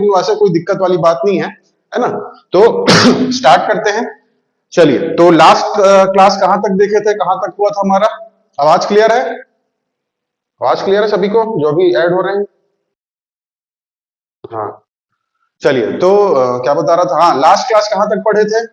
लेकिन वैसे कोई दिक्कत वाली बात नहीं है ना। तो स्टार्ट करते हैं। चलिए, तो लास्ट क्लास कहां तक देखे थे, कहां तक हुआ था हमारा? आवाज क्लियर है? आवाज क्लियर है सभी को जो भी ऐड हो रहे हैं? हाँ, चलिए, तो क्या बता रहा था, हाँ, लास्ट क्लास कहां तक पढ़े थे?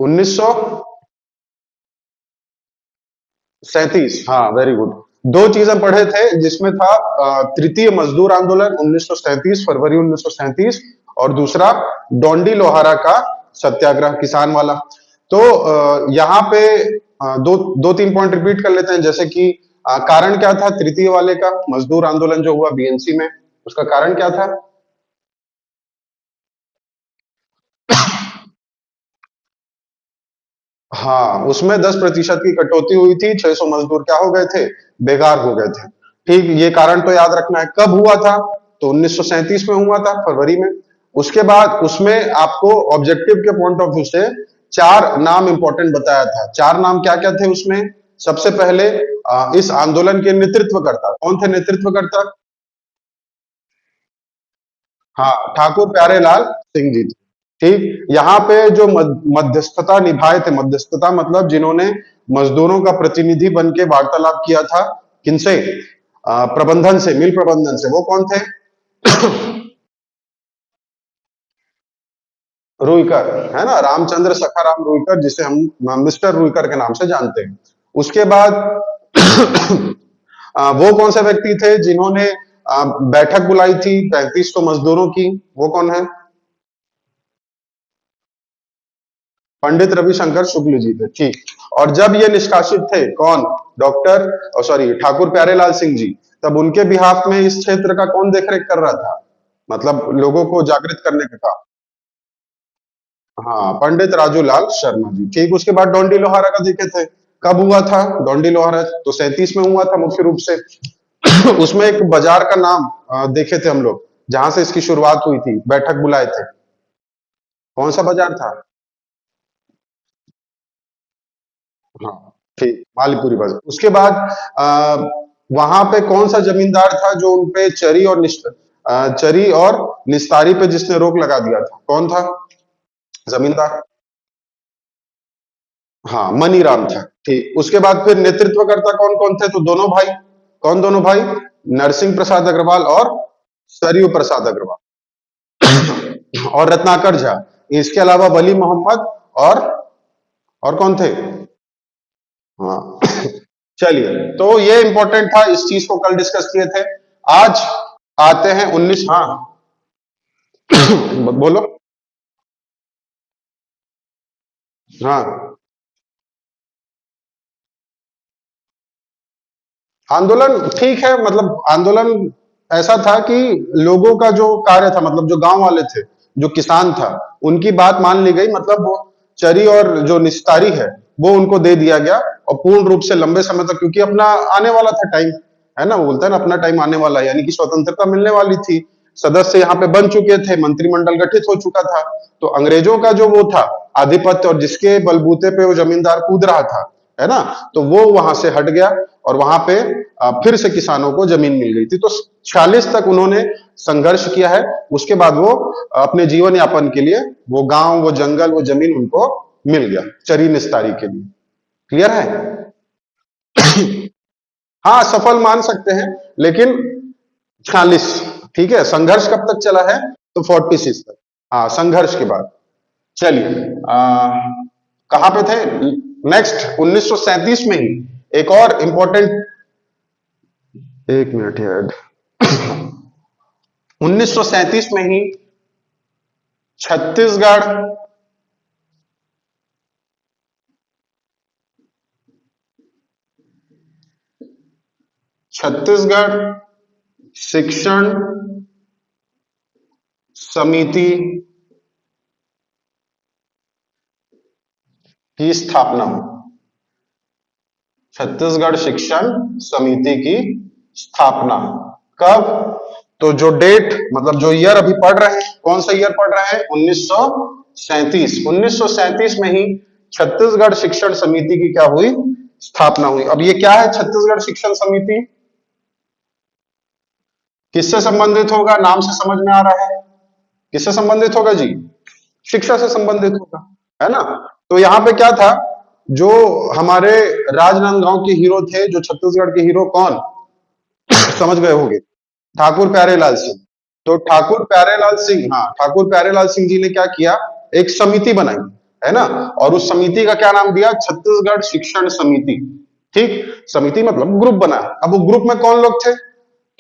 1937। हाँ, वेरी गुड। दो चीजें पढ़े थे जिसमें था तृतीय मजदूर आंदोलन 1937, फरवरी 1937, और दूसरा डोंडी लोहारा का सत्याग्रह, किसान वाला। तो यहाँ पे दो दो तीन पॉइंट रिपीट कर लेते हैं, जैसे कि कारण क्या था तृतीय वाले का, मजदूर आंदोलन जो हुआ बीएनसी में, उसका कारण क्या था? हाँ, उसमें 10% की कटौती हुई थी, 600 मजदूर क्या हो गए थे? बेकार हो गए थे। ठीक, ये कारण तो याद रखना है। कब हुआ था? तो 1937 में हुआ था, फरवरी में। उसके बाद उसमें आपको ऑब्जेक्टिव के पॉइंट ऑफ व्यू से चार नाम इंपॉर्टेंट बताया था। चार नाम क्या क्या थे उसमें? सबसे पहले इस आंदोलन के नेतृत्वकर्ता कौन थे? नेतृत्वकर्ता, हाँ, ठाकुर प्यारेलाल सिंह जी थे। ठीक, यहाँ पे जो मध्यस्थता निभाए थे, मध्यस्थता मतलब जिन्होंने मजदूरों का प्रतिनिधि बन के वार्तालाप किया था, किनसे? प्रबंधन से, मिल प्रबंधन से। वो कौन थे? रुईकर, है ना, रामचंद्र सखाराम रुईकर, जिसे हम मिस्टर रुईकर के नाम से जानते हैं। उसके बाद वो कौन से व्यक्ति थे जिन्होंने बैठक बुलाई थी 3500 मजदूरों की? वो कौन है? पंडित रविशंकर शुक्ल जी थे। ठीक, और जब ये निष्कासित थे, कौन? डॉक्टर, सॉरी, ठाकुर प्यारेलाल सिंह जी, तब उनके बिहाफ में इस क्षेत्र का कौन देखरेख कर रहा था, मतलब लोगों को जागृत करने का काम? हाँ, पंडित राजूलाल शर्मा जी। ठीक, उसके बाद डोंडी लोहारा का देखे थे। कब हुआ था डोंडी लोहारा? तो 37 में हुआ था मुख्य रूप से। उसमें एक बाजार का नाम देखे थे हम लोग, जहां से इसकी शुरुआत हुई थी, बैठक बुलाए थे। कौन सा बाजार था? हाँ, ठीक, मालीपुरी बाजार। उसके बाद आ, वहां पे कौन सा जमींदार था जो उनपे चरी और निस्तारी पे जिसने रोक लगा दिया था? कौन था जमींदार? हाँ, मनीराम था। ठीक, उसके बाद फिर नेतृत्वकर्ता कौन कौन थे? तो दोनों भाई। कौन दोनों भाई? नरसिंह प्रसाद अग्रवाल और सरयू प्रसाद अग्रवाल, और रत्नाकर झा। इसके अलावा वली मोहम्मद और कौन थे? हाँ। चलिए, तो ये इंपॉर्टेंट था, इस चीज को कल डिस्कस किए थे। आज आते हैं 19, हाँ, बोलो। हाँ, आंदोलन ठीक है, मतलब आंदोलन ऐसा था कि लोगों का जो कार्य था, मतलब जो गांव वाले थे, जो किसान था, उनकी बात मान ली गई, मतलब वो चरी और जो निस्तारी है वो उनको दे दिया गया, और पूर्ण रूप से लंबे समय तक, क्योंकि अपना आने वाला था टाइम, है ना, वो बोलता है ना, अपना टाइम आने वाला है, यानी कि स्वतंत्रता मिलने वाली थी। सदस्य यहाँ पे बन चुके थे, मंत्रिमंडल गठित हो चुका था। तो अंग्रेजों का जो वो था आधिपत्य, और जिसके बलबूते पे वो जमींदार कूद रहा था, है ना, तो वो वहां से हट गया, और वहां पे फिर से किसानों को जमीन मिल गई थी। तो 46 तक उन्होंने संघर्ष किया है। उसके बाद वो अपने जीवन यापन के लिए वो गांव, वो जंगल, वो जमीन उनको मिल गया चरी निस्तारी के लिए। क्लियर है? हाँ, सफल मान सकते हैं, लेकिन 46। ठीक है, संघर्ष कब तक चला है? तो 46 तक। हाँ, संघर्ष के बाद। चलिए, कहां पे थे? नेक्स्ट 1937 में ही एक और इंपॉर्टेंट, एक मिनट यार, 1937 में ही छत्तीसगढ़ छत्तीसगढ़ शिक्षण समिति की स्थापना हुई। छत्तीसगढ़ शिक्षण समिति की स्थापना कब? तो जो डेट, मतलब जो ईयर अभी पढ़ रहे हैं, कौन सा ईयर पढ़ रहे हैं? 1937। 1937 में ही छत्तीसगढ़ शिक्षण समिति की क्या हुई? स्थापना हुई। अब ये क्या है छत्तीसगढ़ शिक्षण समिति? किससे संबंधित होगा? नाम से समझ में आ रहा है। किससे संबंधित होगा जी? शिक्षा से संबंधित होगा, है ना? तो यहाँ पे क्या था, जो हमारे राजनांदगांव के हीरो थे, जो छत्तीसगढ़ के हीरो, कौन समझ गए होंगे, ठाकुर प्यारेलाल सिंह। तो ठाकुर प्यारेलाल सिंह, हाँ, ठाकुर प्यारेलाल सिंह जी ने क्या किया, एक समिति बनाई, है ना? और उस समिति का क्या नाम दिया, छत्तीसगढ़ शिक्षण समिति। ठीक, समिति मतलब ग्रुप बना। अब वो ग्रुप में कौन लोग थे,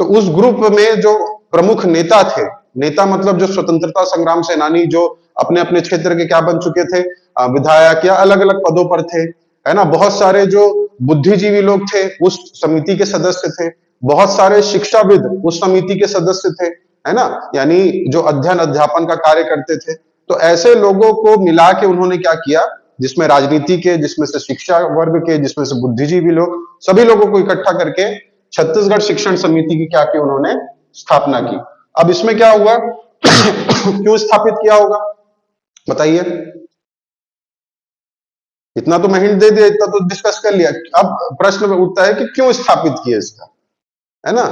तो उस ग्रुप में जो प्रमुख नेता थे, नेता मतलब जो स्वतंत्रता संग्राम सेनानी, जो अपने अपने क्षेत्र के क्या बन चुके थे, विधायक या अलग अलग पदों पर थे, है ना? बहुत सारे जो बुद्धिजीवी लोग थे उस समिति के सदस्य थे, बहुत सारे शिक्षाविद उस समिति के सदस्य थे, है ना? यानी जो अध्ययन अध्यापन का कार्य करते थे। तो ऐसे लोगों को मिला के उन्होंने क्या किया, जिसमें राजनीति के, जिसमें से शिक्षा वर्ग के, जिसमें से बुद्धिजीवी लोग, सभी लोगों को इकट्ठा करके छत्तीसगढ़ शिक्षण समिति की क्या की, उन्होंने स्थापना की। अब इसमें क्या हुआ क्यों स्थापित किया होगा, बताइए? इतना तो मैं हिंट दे दिया, इतना तो डिस्कस कर लिया। अब प्रश्न में उठता है कि क्यों स्थापित किया इसका, है ना?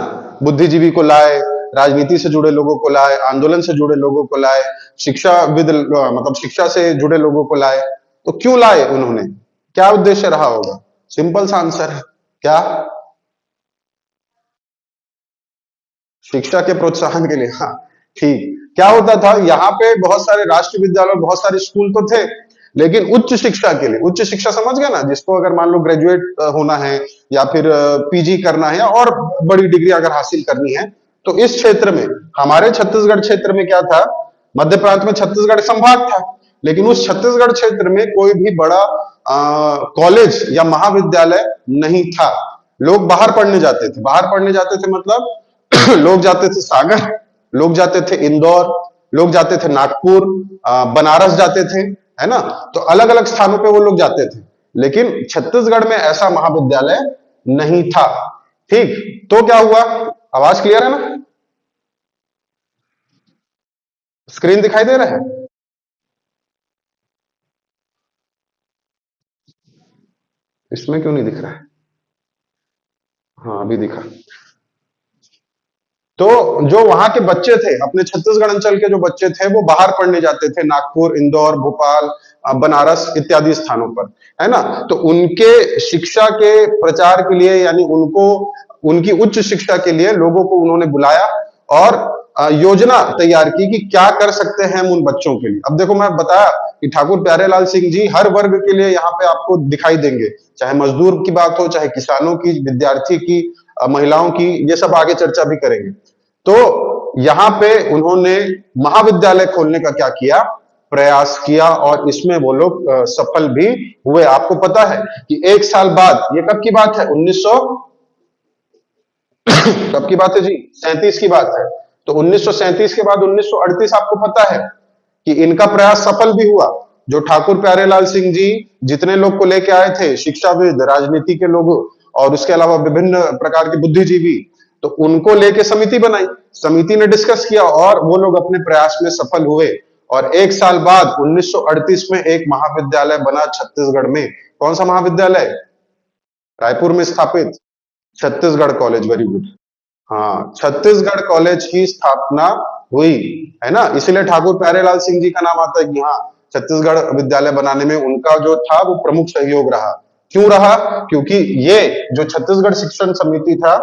बुद्धिजीवी को लाए, राजनीति से जुड़े लोगों को लाए, आंदोलन से जुड़े लोगों को लाए, शिक्षाविद मतलब शिक्षा से जुड़े लोगों को लाए। तो क्यों लाए उन्होंने, क्या उद्देश्य रहा होगा? सिंपल सा आंसर है, क्या? शिक्षा के प्रोत्साहन के लिए, हाँ। ठीक, क्या होता था, यहाँ पे बहुत सारे राष्ट्रीय विद्यालय, बहुत सारे स्कूल तो थे, लेकिन उच्च शिक्षा के लिए, उच्च शिक्षा समझ गए ना, जिसको अगर मान लो ग्रेजुएट होना है या फिर पीजी करना है या और बड़ी डिग्री अगर हासिल करनी है, तो इस क्षेत्र में, हमारे छत्तीसगढ़ क्षेत्र में क्या था, मध्य प्रांत में छत्तीसगढ़ संभाग था, लेकिन उस छत्तीसगढ़ क्षेत्र में कोई भी बड़ा कॉलेज या महाविद्यालय नहीं था। लोग बाहर पढ़ने जाते थे, बाहर पढ़ने जाते थे मतलब लोग जाते थे सागर, लोग जाते थे इंदौर, लोग जाते थे नागपुर, बनारस जाते थे, है ना? तो अलग अलग स्थानों पे वो लोग जाते थे, लेकिन छत्तीसगढ़ में ऐसा महाविद्यालय नहीं था। ठीक, तो क्या हुआ, आवाज क्लियर है ना? स्क्रीन दिखाई दे रहा है? इसमें क्यों नहीं दिख रहा है? हाँ, अभी दिखा। तो जो वहां के बच्चे थे, अपने छत्तीसगढ़ अंचल के जो बच्चे थे, वो बाहर पढ़ने जाते थे, नागपुर, इंदौर, भोपाल, बनारस इत्यादि स्थानों पर, है ना? तो उनके शिक्षा के प्रचार के लिए, यानी उनको, उनकी उच्च शिक्षा के लिए लोगों को उन्होंने बुलाया और योजना तैयार की कि क्या कर सकते हैं हम उन बच्चों के लिए। अब देखो, मैं बताया कि ठाकुर प्यारेलाल सिंह जी हर वर्ग के लिए यहाँ पे आपको दिखाई देंगे, चाहे मजदूर की बात हो, चाहे किसानों की, विद्यार्थी की, महिलाओं की, ये सब आगे चर्चा भी करेंगे। तो यहां पे उन्होंने महाविद्यालय खोलने का क्या किया, प्रयास किया, और इसमें वो लोग सफल भी हुए। आपको पता है कि एक साल बाद, ये कब की बात है, 1900 कब की बात है जी, 37 की बात है। तो 1937 के बाद 1938, आपको पता है कि इनका प्रयास सफल भी हुआ। जो ठाकुर प्यारेलाल सिंह जी जितने लोग को लेके आए थे, शिक्षाविद, राजनीति के लोग, और उसके अलावा विभिन्न प्रकार के बुद्धिजीवी, तो उनको लेके समिति बनाई, समिति ने डिस्कस किया और वो लोग अपने प्रयास में सफल हुए। और एक साल बाद 1938 में एक महाविद्यालय बना छत्तीसगढ़ में। कौन सा महाविद्यालय? रायपुर में स्थापित छत्तीसगढ़ कॉलेज। Very good. हाँ, छत्तीसगढ़ कॉलेज की स्थापना हुई, है ना? इसलिए ठाकुर प्यारेलाल सिंह जी का नाम आता है कि हाँ, छत्तीसगढ़ विद्यालय बनाने में उनका जो था वो प्रमुख सहयोग रहा। क्यों रहा? क्योंकि ये जो छत्तीसगढ़ शिक्षण समिति था,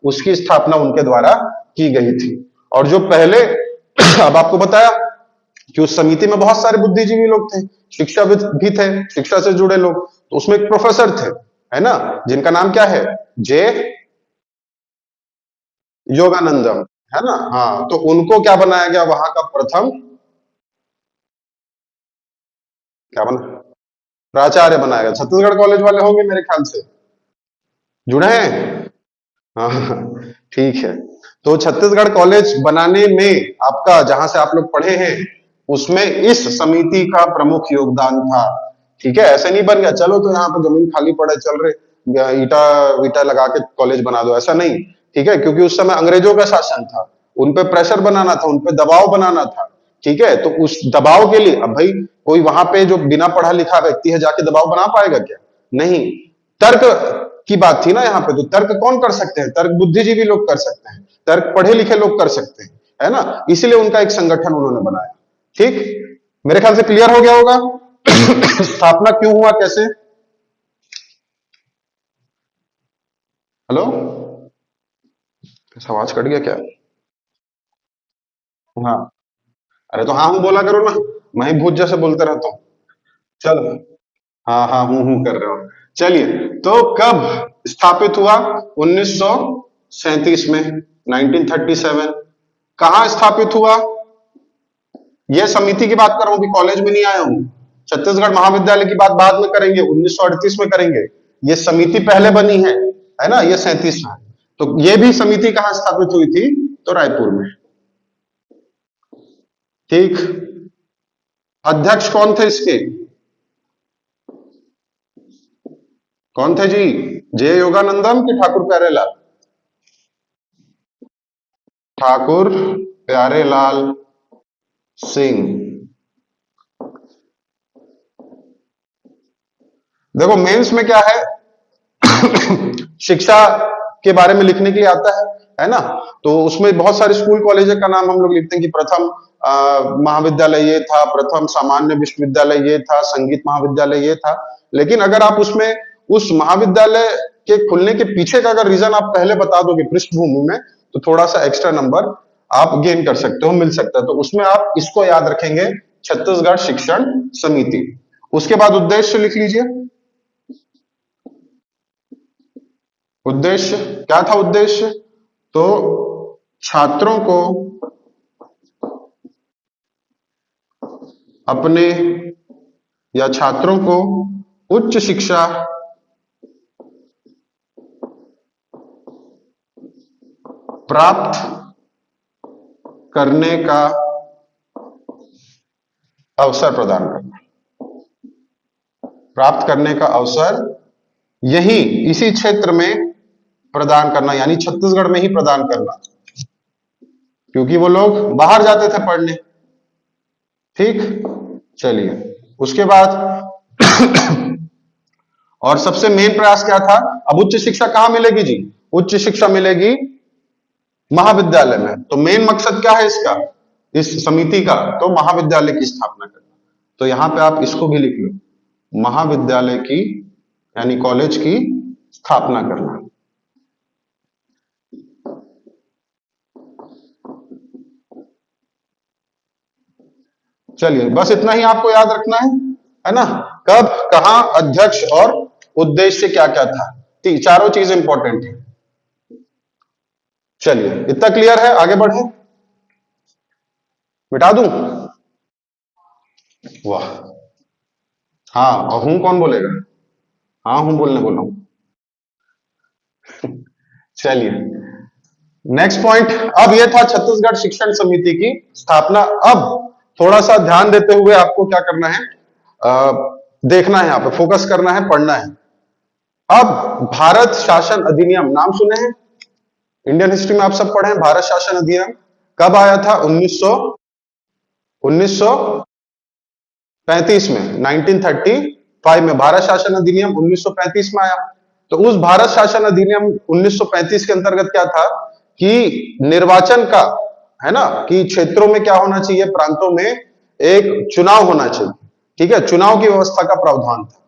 उसकी स्थापना उनके द्वारा की गई थी। और जो पहले अब आपको बताया कि उस समिति में बहुत सारे बुद्धिजीवी लोग थे, शिक्षाविद भी थे, शिक्षा से जुड़े लोग, तो उसमें एक प्रोफेसर थे, है ना, जिनका नाम क्या है, जे योगानंदम, है ना? हाँ, तो उनको क्या बनाया गया, वहां का प्रथम, क्या बना, प्राचार्य बनाया गया। छत्तीसगढ़ कॉलेज वाले होंगे मेरे ख्याल से, जुड़े हैं? हाँ, ठीक है। तो छत्तीसगढ़ कॉलेज बनाने में आपका, जहां से आप लोग पढ़े हैं, उसमें इस समिति का प्रमुख योगदान था। ठीक है, ऐसे नहीं बन गया चलो तो यहाँ पे जमीन खाली पड़ा है, चल रहे ईटा ईटा लगा के कॉलेज बना दो, ऐसा नहीं। ठीक है, क्योंकि उस समय अंग्रेजों का शासन था, उन पे प्रेशर बनाना था, उन पे दबाव बनाना था। ठीक है, तो उस दबाव के लिए, अब भाई कोई वहां पे जो बिना पढ़ा लिखा व्यक्ति है जाके दबाव बना पाएगा क्या? नहीं। तर्क की बात थी ना यहाँ पे, तो तर्क कौन कर सकते हैं, तर्क बुद्धिजीवी लोग कर सकते हैं, तर्क पढ़े लिखे लोग कर सकते हैं, है ना, इसीलिए उनका एक संगठन उन्होंने बनाया। ठीक, मेरे ख्याल से क्लियर हो गया होगा। स्थापना क्यों हुआ, कैसे। हेलो, आवाज कट गया क्या। हाँ, अरे तो हाँ हूं बोला करो ना, मैं ही भूत जैसे बोलते रहता हूँ। चलो, हाँ हाँ हूं कर रहे हो। चलिए, तो कब स्थापित हुआ, 1937 में, 1937। कहाँ स्थापित हुआ, यह समिति की बात कर रहा हूं, कि कॉलेज में नहीं आया हूं। छत्तीसगढ़ महाविद्यालय की बात बाद में करेंगे, 1938 में करेंगे। ये समिति पहले बनी है ना, ये 37 में। तो ये भी समिति कहाँ स्थापित हुई थी, तो रायपुर में। ठीक, अध्यक्ष कौन थे इसके, कौन थे जी, जे योगानंदम की ठाकुर प्यारेलाल। ठाकुर प्यारेलाल सिंह। देखो मेंस में क्या है, शिक्षा के बारे में लिखने के लिए आता है ना। तो उसमें बहुत सारे स्कूल कॉलेज का नाम हम लोग लिखते हैं, कि प्रथम महाविद्यालय ये था, प्रथम सामान्य विश्वविद्यालय ये था, संगीत महाविद्यालय ये था। लेकिन अगर आप उसमें उस महाविद्यालय के खुलने के पीछे का अगर रीजन आप पहले बता दोगे पृष्ठभूमि में, तो थोड़ा सा एक्स्ट्रा नंबर आप गेन कर सकते हो, मिल सकता है। तो उसमें आप इसको याद रखेंगे, छत्तीसगढ़ शिक्षण समिति। उसके बाद उद्देश्य लिख लीजिए। उद्देश्य क्या था, उद्देश्य तो छात्रों को अपने, या छात्रों को उच्च शिक्षा प्राप्त करने का अवसर प्रदान करना, प्राप्त करने का अवसर यही इसी क्षेत्र में प्रदान करना, यानी छत्तीसगढ़ में ही प्रदान करना, क्योंकि वो लोग बाहर जाते थे पढ़ने। ठीक, चलिए उसके बाद और सबसे मेन प्रयास क्या था, अब उच्च शिक्षा कहां मिलेगी जी, उच्च शिक्षा मिलेगी महाविद्यालय में। तो मेन मकसद क्या है इसका, इस समिति का, तो महाविद्यालय की स्थापना करना। तो यहां पे आप इसको भी लिख लो, महाविद्यालय की यानी कॉलेज की स्थापना करना। चलिए बस इतना ही आपको याद रखना है ना। कब, कहां, अध्यक्ष और उद्देश्य क्या क्या था, चारों चीज इंपॉर्टेंट है। चलिए इतना क्लियर है, आगे बढ़े, मिटा दूं। वाह, हाँ, और हूं कौन बोलेगा, हाँ हूं बोलने बोला हूं। चलिए नेक्स्ट पॉइंट, अब यह था छत्तीसगढ़ शिक्षण समिति की स्थापना। अब थोड़ा सा ध्यान देते हुए आपको क्या करना है, देखना है, यहाँ पे फोकस करना है, पढ़ना है। अब भारत शासन अधिनियम नाम सुने हैं, इंडियन हिस्ट्री में आप सब पढ़े हैं, भारत शासन अधिनियम कब आया था, 1935 में, 1935 में भारत शासन अधिनियम 1935 में आया। तो उस भारत शासन अधिनियम 1935 के अंतर्गत क्या था, कि निर्वाचन का, है ना, कि क्षेत्रों में क्या होना चाहिए, प्रांतों में एक चुनाव होना चाहिए। ठीक है, चुनाव की व्यवस्था का प्रावधान था।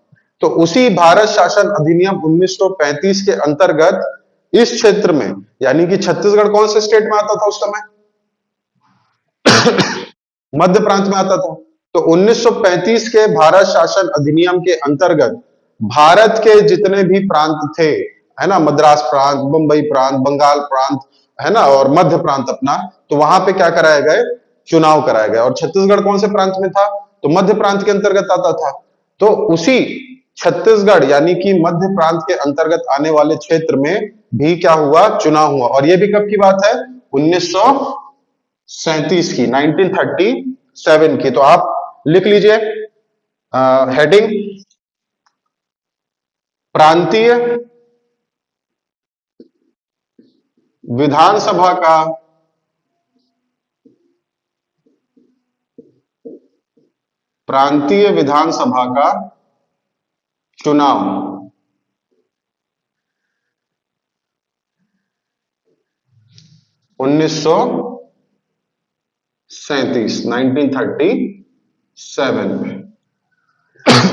तो उसी भारत शासन अधिनियम 1935 के अंतर्गत इस क्षेत्र में, यानी कि छत्तीसगढ़ कौन से स्टेट में आता था उस समय, मध्य प्रांत में आता था। तो 1935 के भारत शासन अधिनियम के अंतर्गत भारत के जितने भी प्रांत थे, है ना, मद्रास प्रांत, बंबई प्रांत, बंगाल प्रांत, है ना, और मध्य प्रांत अपना, तो वहां पे क्या कराए गए, चुनाव कराए गए। और छत्तीसगढ़ कौन से प्रांत में था, तो मध्य प्रांत के अंतर्गत आता था। तो उसी छत्तीसगढ़ यानी कि मध्य प्रांत के अंतर्गत आने वाले क्षेत्र में भी क्या हुआ, चुनाव हुआ। और यह भी कब की बात है, 1937 की, 1937 की। तो आप लिख लीजिए हेडिंग, प्रांतीय विधानसभा का प्रांतीय विधानसभा का चुनाव 1937 37, 1937 में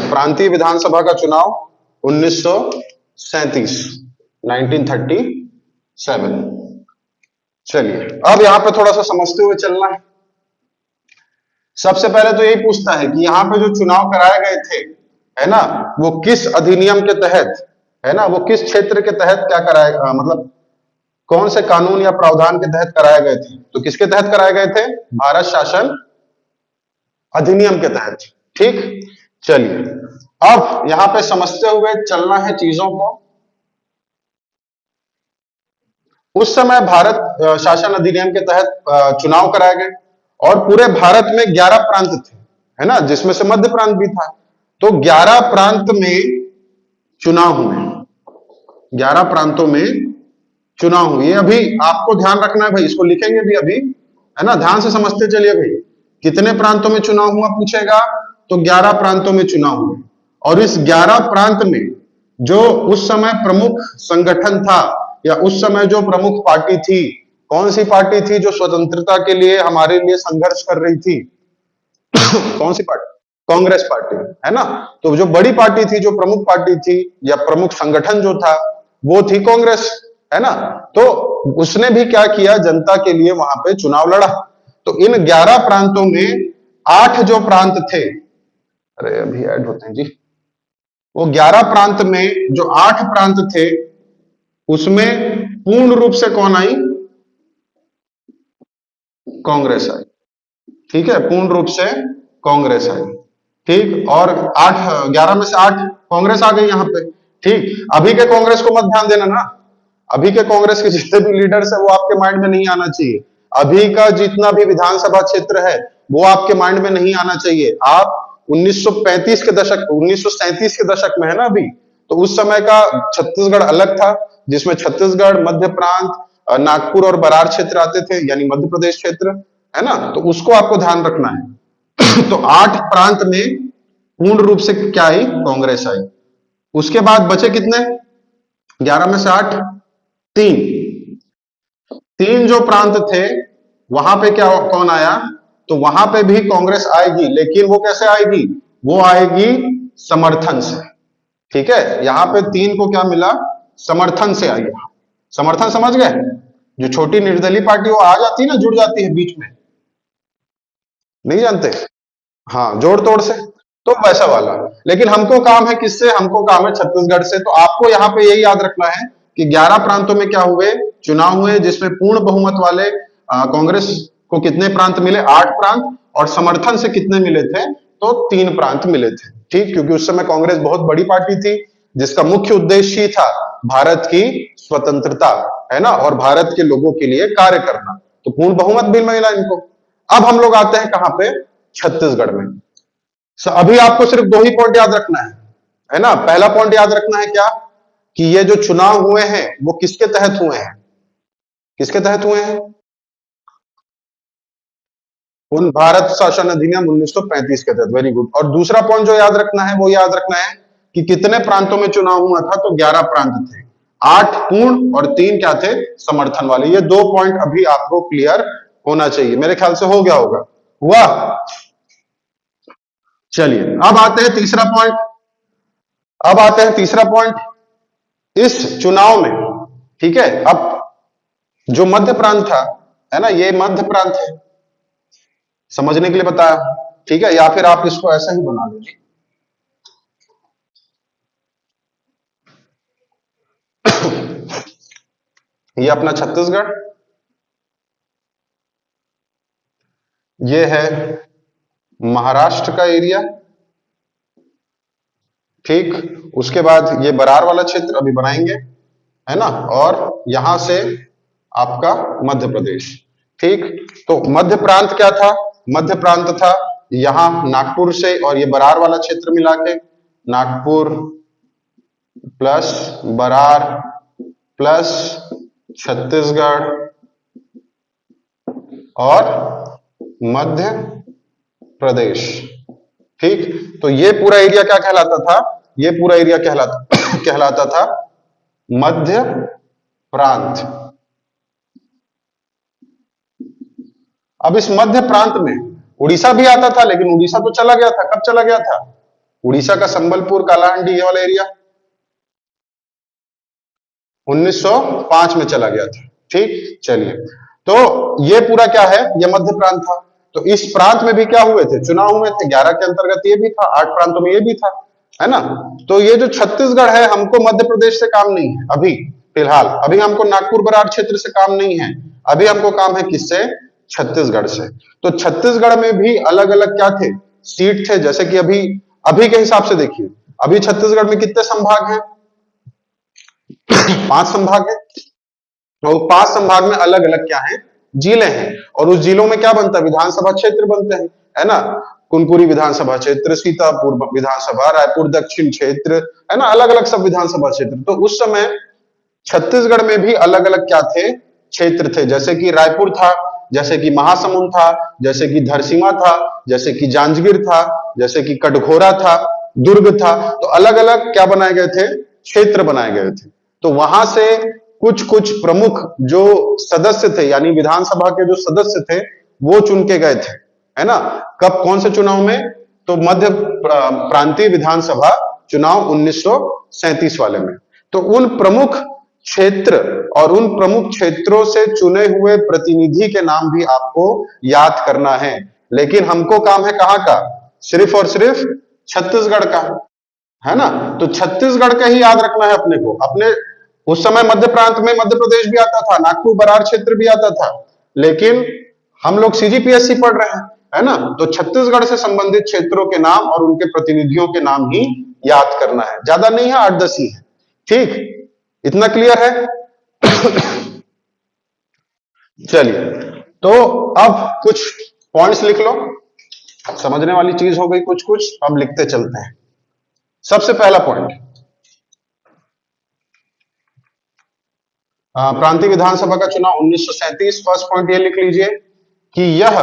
प्रांतीय विधानसभा का चुनाव 1937, 1937। चलिए अब यहां पे थोड़ा सा समझते हुए चलना है। सबसे पहले तो यही पूछता है कि यहाँ पे जो चुनाव कराए गए थे, है ना, वो किस अधिनियम के तहत, है ना, वो किस क्षेत्र के तहत क्या कराए, मतलब कौन से कानून या प्रावधान के तहत कराए गए थे? तो किसके तहत कराए गए थे? भारत शासन अधिनियम के तहत। ठीक, चलिए अब यहां पे समझते हुए चलना है चीजों को। उस समय भारत शासन अधिनियम के तहत चुनाव कराए गए और पूरे भारत में 11 प्रांत थे, है ना, जिसमें से मध्य प्रांत भी था। तो 11 प्रांत में चुनाव हुए, 11 प्रांतों में चुनाव हुए। अभी आपको ध्यान रखना है भाई, इसको लिखेंगे भी अभी, है ना, ध्यान से समझते चलिए भाई। कितने प्रांतों में चुनाव हुआ पूछेगा तो 11 प्रांतों में चुनाव हुए। और इस 11 प्रांत में जो उस समय प्रमुख संगठन था या उस समय जो प्रमुख पार्टी थी, कौन सी पार्टी थी जो स्वतंत्रता के लिए हमारे लिए संघर्ष कर रही थी? कौन सी पार्टी? कांग्रेस पार्टी, है ना। तो जो बड़ी पार्टी थी, जो प्रमुख पार्टी थी या प्रमुख संगठन जो था, वो थी कांग्रेस, है ना। तो उसने भी क्या किया, जनता के लिए वहां पे चुनाव लड़ा। तो इन 11 प्रांतों में 8 जो प्रांत थे, अरे अभी ऐड होते हैं जी, वो 11 प्रांत में जो 8 प्रांत थे उसमें पूर्ण रूप से कौन आई? कांग्रेस आई। ठीक है, पूर्ण रूप से कांग्रेस आई। ठीक, और 11 में से 8 कांग्रेस आ गई यहां पे। ठीक, अभी के कांग्रेस को मत ध्यान देना ना, अभी के कांग्रेस के जितने भी लीडर्स है वो आपके माइंड में नहीं आना चाहिए। अभी का जितना भी विधानसभा क्षेत्र है वो आपके माइंड में नहीं आना चाहिए। आप 1935 के दशक, 1937 के दशक में है ना अभी, तो उस समय का छत्तीसगढ़ अलग था, जिसमें छत्तीसगढ़, मध्य प्रांत, नागपुर और बरार क्षेत्र आते थे, यानी मध्य प्रदेश क्षेत्र, है ना। तो उसको आपको ध्यान रखना है। तो 8 प्रांत में पूर्ण रूप से क्या आई? कांग्रेस आई। उसके बाद बचे कितने? 11 में से 8, 3। 3 जो प्रांत थे वहां पे क्या, कौन आया? तो वहां पे भी कांग्रेस आएगी, लेकिन वो कैसे आएगी? वो आएगी समर्थन से। ठीक है, यहां पे 3 को क्या मिला? समर्थन से आई। समर्थन समझ गए? जो छोटी निर्दलीय पार्टी वो आ जाती है ना, जुड़ जाती है बीच में, नहीं जानते? हाँ, जोड़ तोड़ से, तो वैसा वाला। लेकिन हमको काम है किससे? हमको काम है छत्तीसगढ़ से। तो आपको यहाँ पे यही याद रखना है कि 11 प्रांतों में क्या हुए? चुनाव हुए, जिसमें पूर्ण बहुमत वाले कांग्रेस को कितने प्रांत मिले? 8 प्रांत। और समर्थन से कितने मिले थे? तो 3 प्रांत मिले थे। ठीक, क्योंकि उस समय कांग्रेस बहुत बड़ी पार्टी थी जिसका मुख्य उद्देश्य ही था भारत की स्वतंत्रता, है ना, और भारत के लोगों के लिए कार्य करना। तो पूर्ण बहुमत भी मिला इनको। अब हम लोग आते हैं कहां पे? छत्तीसगढ़ में। अभी आपको सिर्फ 2 ही पॉइंट याद रखना है ना। पहला पॉइंट याद रखना है क्या? कि ये जो चुनाव हुए हैं वो किसके तहत हुए हैं? किसके तहत हुए हैं? उन भारत शासन अधिनियम 1935 के तहत। Very good. और दूसरा पॉइंट जो याद रखना है वो याद रखना है कि कितने प्रांतों में चुनाव हुआ था? तो 11 प्रांत थे, 8 पूर्ण और 3 क्या थे? समर्थन वाले। ये 2 पॉइंट अभी आपको क्लियर होना चाहिए। मेरे ख्याल से हो गया होगा। हुआ? चलिए अब आते हैं तीसरा पॉइंट। अब आते हैं तीसरा पॉइंट इस चुनाव में। ठीक है, अब जो मध्य प्रांत था, है ना, ये मध्य प्रांत है, समझने के लिए बताया। ठीक है, या फिर आप इसको ऐसा ही बना लो जी। ये अपना छत्तीसगढ़, ये है महाराष्ट्र का एरिया। ठीक, उसके बाद ये बरार वाला क्षेत्र अभी बनाएंगे, है ना, और यहां से आपका मध्य प्रदेश। ठीक, तो मध्य प्रांत क्या था? मध्य प्रांत था यहां नागपुर से और ये बरार वाला क्षेत्र मिला के, नागपुर प्लस बरार प्लस छत्तीसगढ़ और मध्य प्रदेश। ठीक, तो ये पूरा एरिया क्या कहलाता था? ये पूरा एरिया कहलाता था मध्य प्रांत। अब इस मध्य प्रांत में उड़ीसा भी आता था, लेकिन उड़ीसा तो चला गया था। कब चला गया था? उड़ीसा का संबलपुर, कालाहांडी, ये वाला एरिया 1905 में चला गया था। ठीक, चलिए, तो ये पूरा क्या है, ये मध्य प्रांत था। तो इस प्रांत में भी क्या हुए थे? चुनाव हुए थे। 11 के अंतर्गत ये भी था, 8 प्रांतों में ये भी था, है ना। तो ये जो छत्तीसगढ़ है, हमको मध्य प्रदेश से काम नहीं है अभी फिलहाल। अभी हमको नागपुर बरार क्षेत्र से काम नहीं है। अभी हमको काम है किससे? छत्तीसगढ़ से। तो छत्तीसगढ़ में भी अलग अलग क्या थे? सीट थे। जैसे कि अभी अभी के हिसाब से देखिए, अभी छत्तीसगढ़ में कितने संभाग हैं? 5 संभाग है। तो 5 संभाग में अलग अलग क्या है? जिले हैं। और उस जिलों में क्या बनता है? विधानसभा क्षेत्र बनते हैं, है ना। कुनकुरी विधानसभा क्षेत्र, सीतापुर विधानसभा, रायपुर दक्षिण क्षेत्र, है ना, अलग अलग सब विधानसभा क्षेत्र। तो उस समय छत्तीसगढ़ में भी अलग अलग क्या थे? क्षेत्र थे। जैसे कि रायपुर था, जैसे कि महासमुंद था, जैसे कि धरसींवा था, जैसे कि जांजगीर था, जैसे कि कटघोरा था, दुर्ग था। तो अलग अलग क्या बनाए गए थे? क्षेत्र बनाए गए थे। तो वहां से कुछ कुछ प्रमुख जो सदस्य थे, यानी विधानसभा के जो सदस्य थे, वो चुन के गए थे, है ना। कब, कौन से चुनाव में? तो मध्य प्रांतीय विधानसभा चुनाव 1937 वाले में। तो उन प्रमुख क्षेत्र और उन प्रमुख क्षेत्रों से चुने हुए प्रतिनिधि के नाम भी आपको याद करना है। लेकिन हमको काम है कहां का? सिर्फ और सिर्फ छत्तीसगढ़ का, है ना। तो छत्तीसगढ़ का ही याद रखना है अपने को। अपने उस समय मध्य प्रांत में मध्य प्रदेश भी आता था, नागपुर बरार क्षेत्र भी आता था, लेकिन हम लोग सीजीपीएससी पढ़ रहे हैं, है ना। तो छत्तीसगढ़ से संबंधित क्षेत्रों के नाम और उनके प्रतिनिधियों के नाम ही याद करना है। ज्यादा नहीं है, 8-10 ही है। ठीक, इतना क्लियर है? चलिए, तो अब कुछ पॉइंट्स लिख लो। समझने वाली चीज हो गई कुछ कुछ, अब लिखते चलते हैं। सबसे पहला पॉइंट, प्रांतीय विधानसभा का चुनाव 1937। फर्स्ट पॉइंट ये लिख लीजिए कि यह,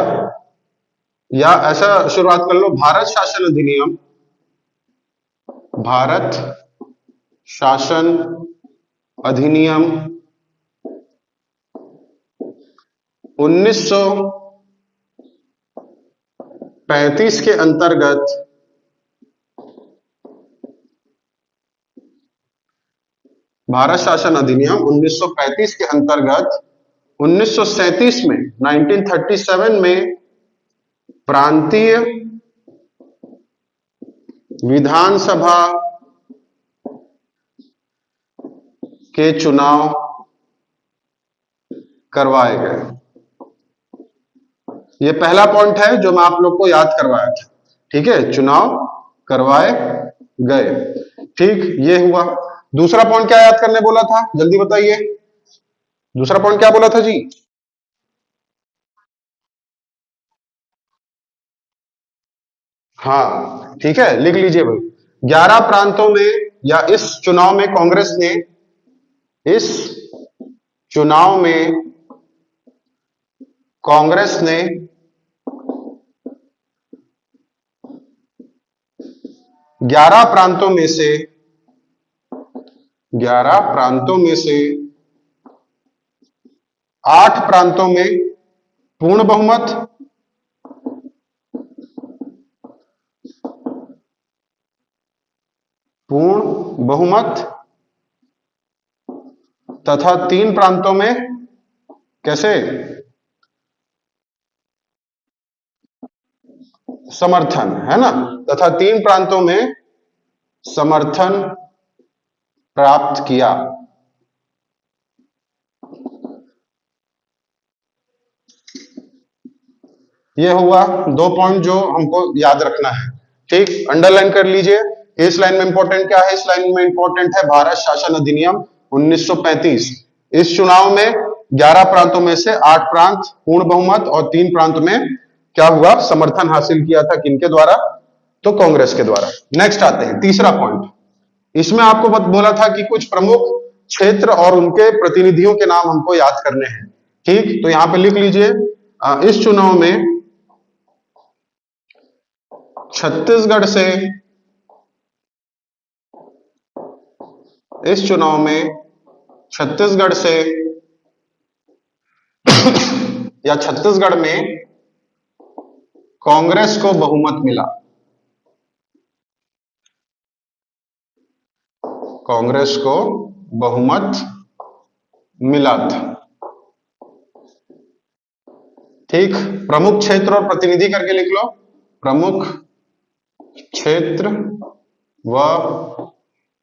या ऐसा शुरुआत कर लो, भारत शासन अधिनियम, भारत शासन अधिनियम 1935 के अंतर्गत भारत शासन अधिनियम 1935 के अंतर्गत 1937 में 1937 में प्रांतीय विधानसभा के चुनाव करवाए गए। ये पहला पॉइंट है जो मैं आप लोग को याद करवाया था। ठीक है, चुनाव करवाए गए। ठीक, ये हुआ। दूसरा पॉइंट क्या याद करने बोला था? जल्दी बताइए, दूसरा पॉइंट क्या बोला था जी? हाँ, ठीक है, लिख लीजिए भाई। 11 प्रांतों में, या इस चुनाव में कांग्रेस ने, इस चुनाव में कांग्रेस ने 11 प्रांतों में से 11 प्रांतों में से 8 प्रांतों में पूर्ण बहुमत, पूर्ण बहुमत तथा 3 प्रांतों में कैसे? समर्थन, है ना। तथा 3 प्रांतों में समर्थन प्राप्त किया। ये हुआ 2 पॉइंट जो हमको याद रखना है। ठीक, अंडरलाइन कर लीजिए। इस लाइन में इंपॉर्टेंट क्या है? इस लाइन में इंपॉर्टेंट है भारत शासन अधिनियम 1935। इस चुनाव में 11 प्रांतों में से 8 प्रांत पूर्ण बहुमत और 3 प्रांत में क्या हुआ? समर्थन हासिल किया था। किनके द्वारा? तो कांग्रेस के द्वारा। नेक्स्ट आते हैं, तीसरा पॉइंट। इसमें आपको बोला था कि कुछ प्रमुख क्षेत्र और उनके प्रतिनिधियों के नाम हमको याद करने हैं। ठीक, तो यहां पे लिख लीजिए, इस चुनाव में छत्तीसगढ़ से, इस चुनाव में छत्तीसगढ़ से या छत्तीसगढ़ में कांग्रेस को बहुमत मिला। कांग्रेस को बहुमत मिला था। ठीक, प्रमुख क्षेत्र और प्रतिनिधि करके लिख लो। प्रमुख क्षेत्र व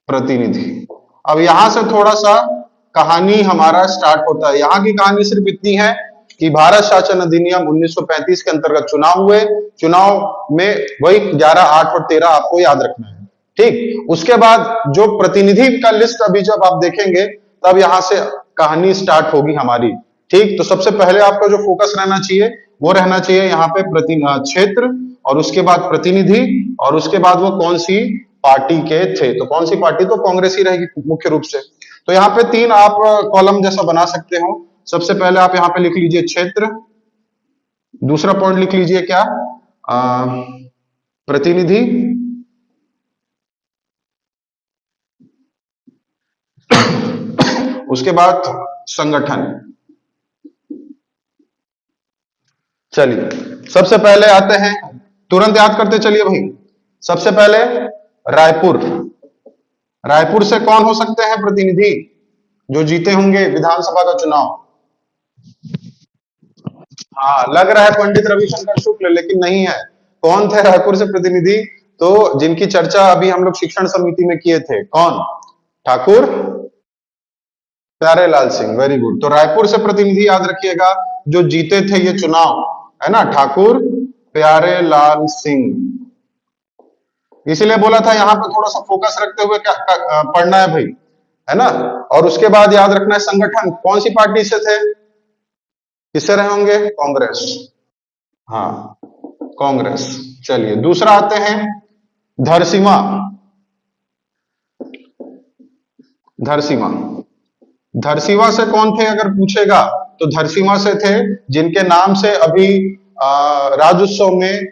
प्रतिनिधि। अब यहां से थोड़ा सा कहानी हमारा स्टार्ट होता है। यहां की कहानी सिर्फ इतनी है कि भारत शासन अधिनियम 1935 के अंतर्गत चुनाव हुए। चुनाव में वही 11, 8 और 13 आपको याद रखना है। ठीक, उसके बाद जो प्रतिनिधि का लिस्ट अभी जब आप देखेंगे तब यहां से कहानी स्टार्ट होगी हमारी। ठीक, तो सबसे पहले आपका जो फोकस रहना चाहिए वो रहना चाहिए यहाँ पे क्षेत्र, और उसके बाद प्रतिनिधि, और उसके बाद वो कौन सी पार्टी के थे। तो कौन सी पार्टी, तो कांग्रेस ही रहेगी मुख्य रूप से। तो यहाँ पे 3 आप कॉलम जैसा बना सकते हो। सबसे पहले आप यहाँ पे लिख लीजिए क्षेत्र, दूसरा पॉइंट लिख लीजिए क्या, प्रतिनिधि, उसके बाद संगठन। चलिए सबसे पहले आते हैं, तुरंत याद करते चलिए भाई। सबसे पहले रायपुर। रायपुर से कौन हो सकते हैं प्रतिनिधि जो जीते होंगे विधानसभा का चुनाव? हाँ, लग रहा है पंडित रविशंकर शुक्ल, लेकिन नहीं है। कौन थे रायपुर से प्रतिनिधि? तो जिनकी चर्चा अभी हम लोग शिक्षण समिति में किए थे, कौन? ठाकुर प्यारेलाल सिंह। Very good. तो रायपुर से प्रतिनिधि याद रखिएगा जो जीते थे ये चुनाव, है ना, ठाकुर प्यारेलाल सिंह। इसीलिए बोला था यहाँ पे थोड़ा सा फोकस रखते हुए क्या पढ़ना है भाई, है ना। और उसके बाद याद रखना है संगठन, कौन सी पार्टी से थे, किससे रहे होंगे? कांग्रेस। हाँ, कांग्रेस। चलिए दूसरा आते हैं धरसीमा। धरसीमा, धरसीमा से कौन थे अगर पूछेगा तो धरसीमा से थे जिनके नाम से अभी राज्योत्सव में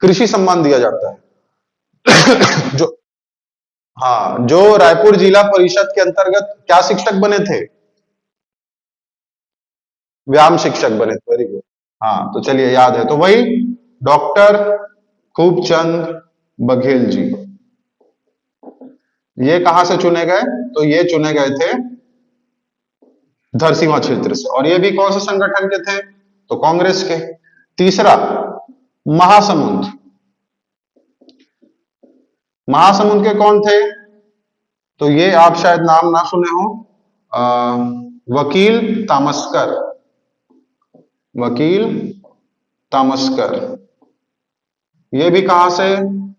कृषि सम्मान दिया जाता है। जो, हाँ, जो रायपुर जिला परिषद के अंतर्गत क्या शिक्षक बने थे? व्यायाम शिक्षक बने थे। Very good. हाँ, तो चलिए याद है, तो वही डॉक्टर खूबचंद बघेल जी। ये कहां से चुने गए? तो ये चुने गए थे धरसीमा क्षेत्र से। और ये भी कौन से संगठन के थे? तो कांग्रेस के। तीसरा महासमुंद। महासमुंद के कौन थे? तो ये आप शायद नाम ना सुने हो, वकील तामस्कर। वकील तामस्कर। ये भी कहां से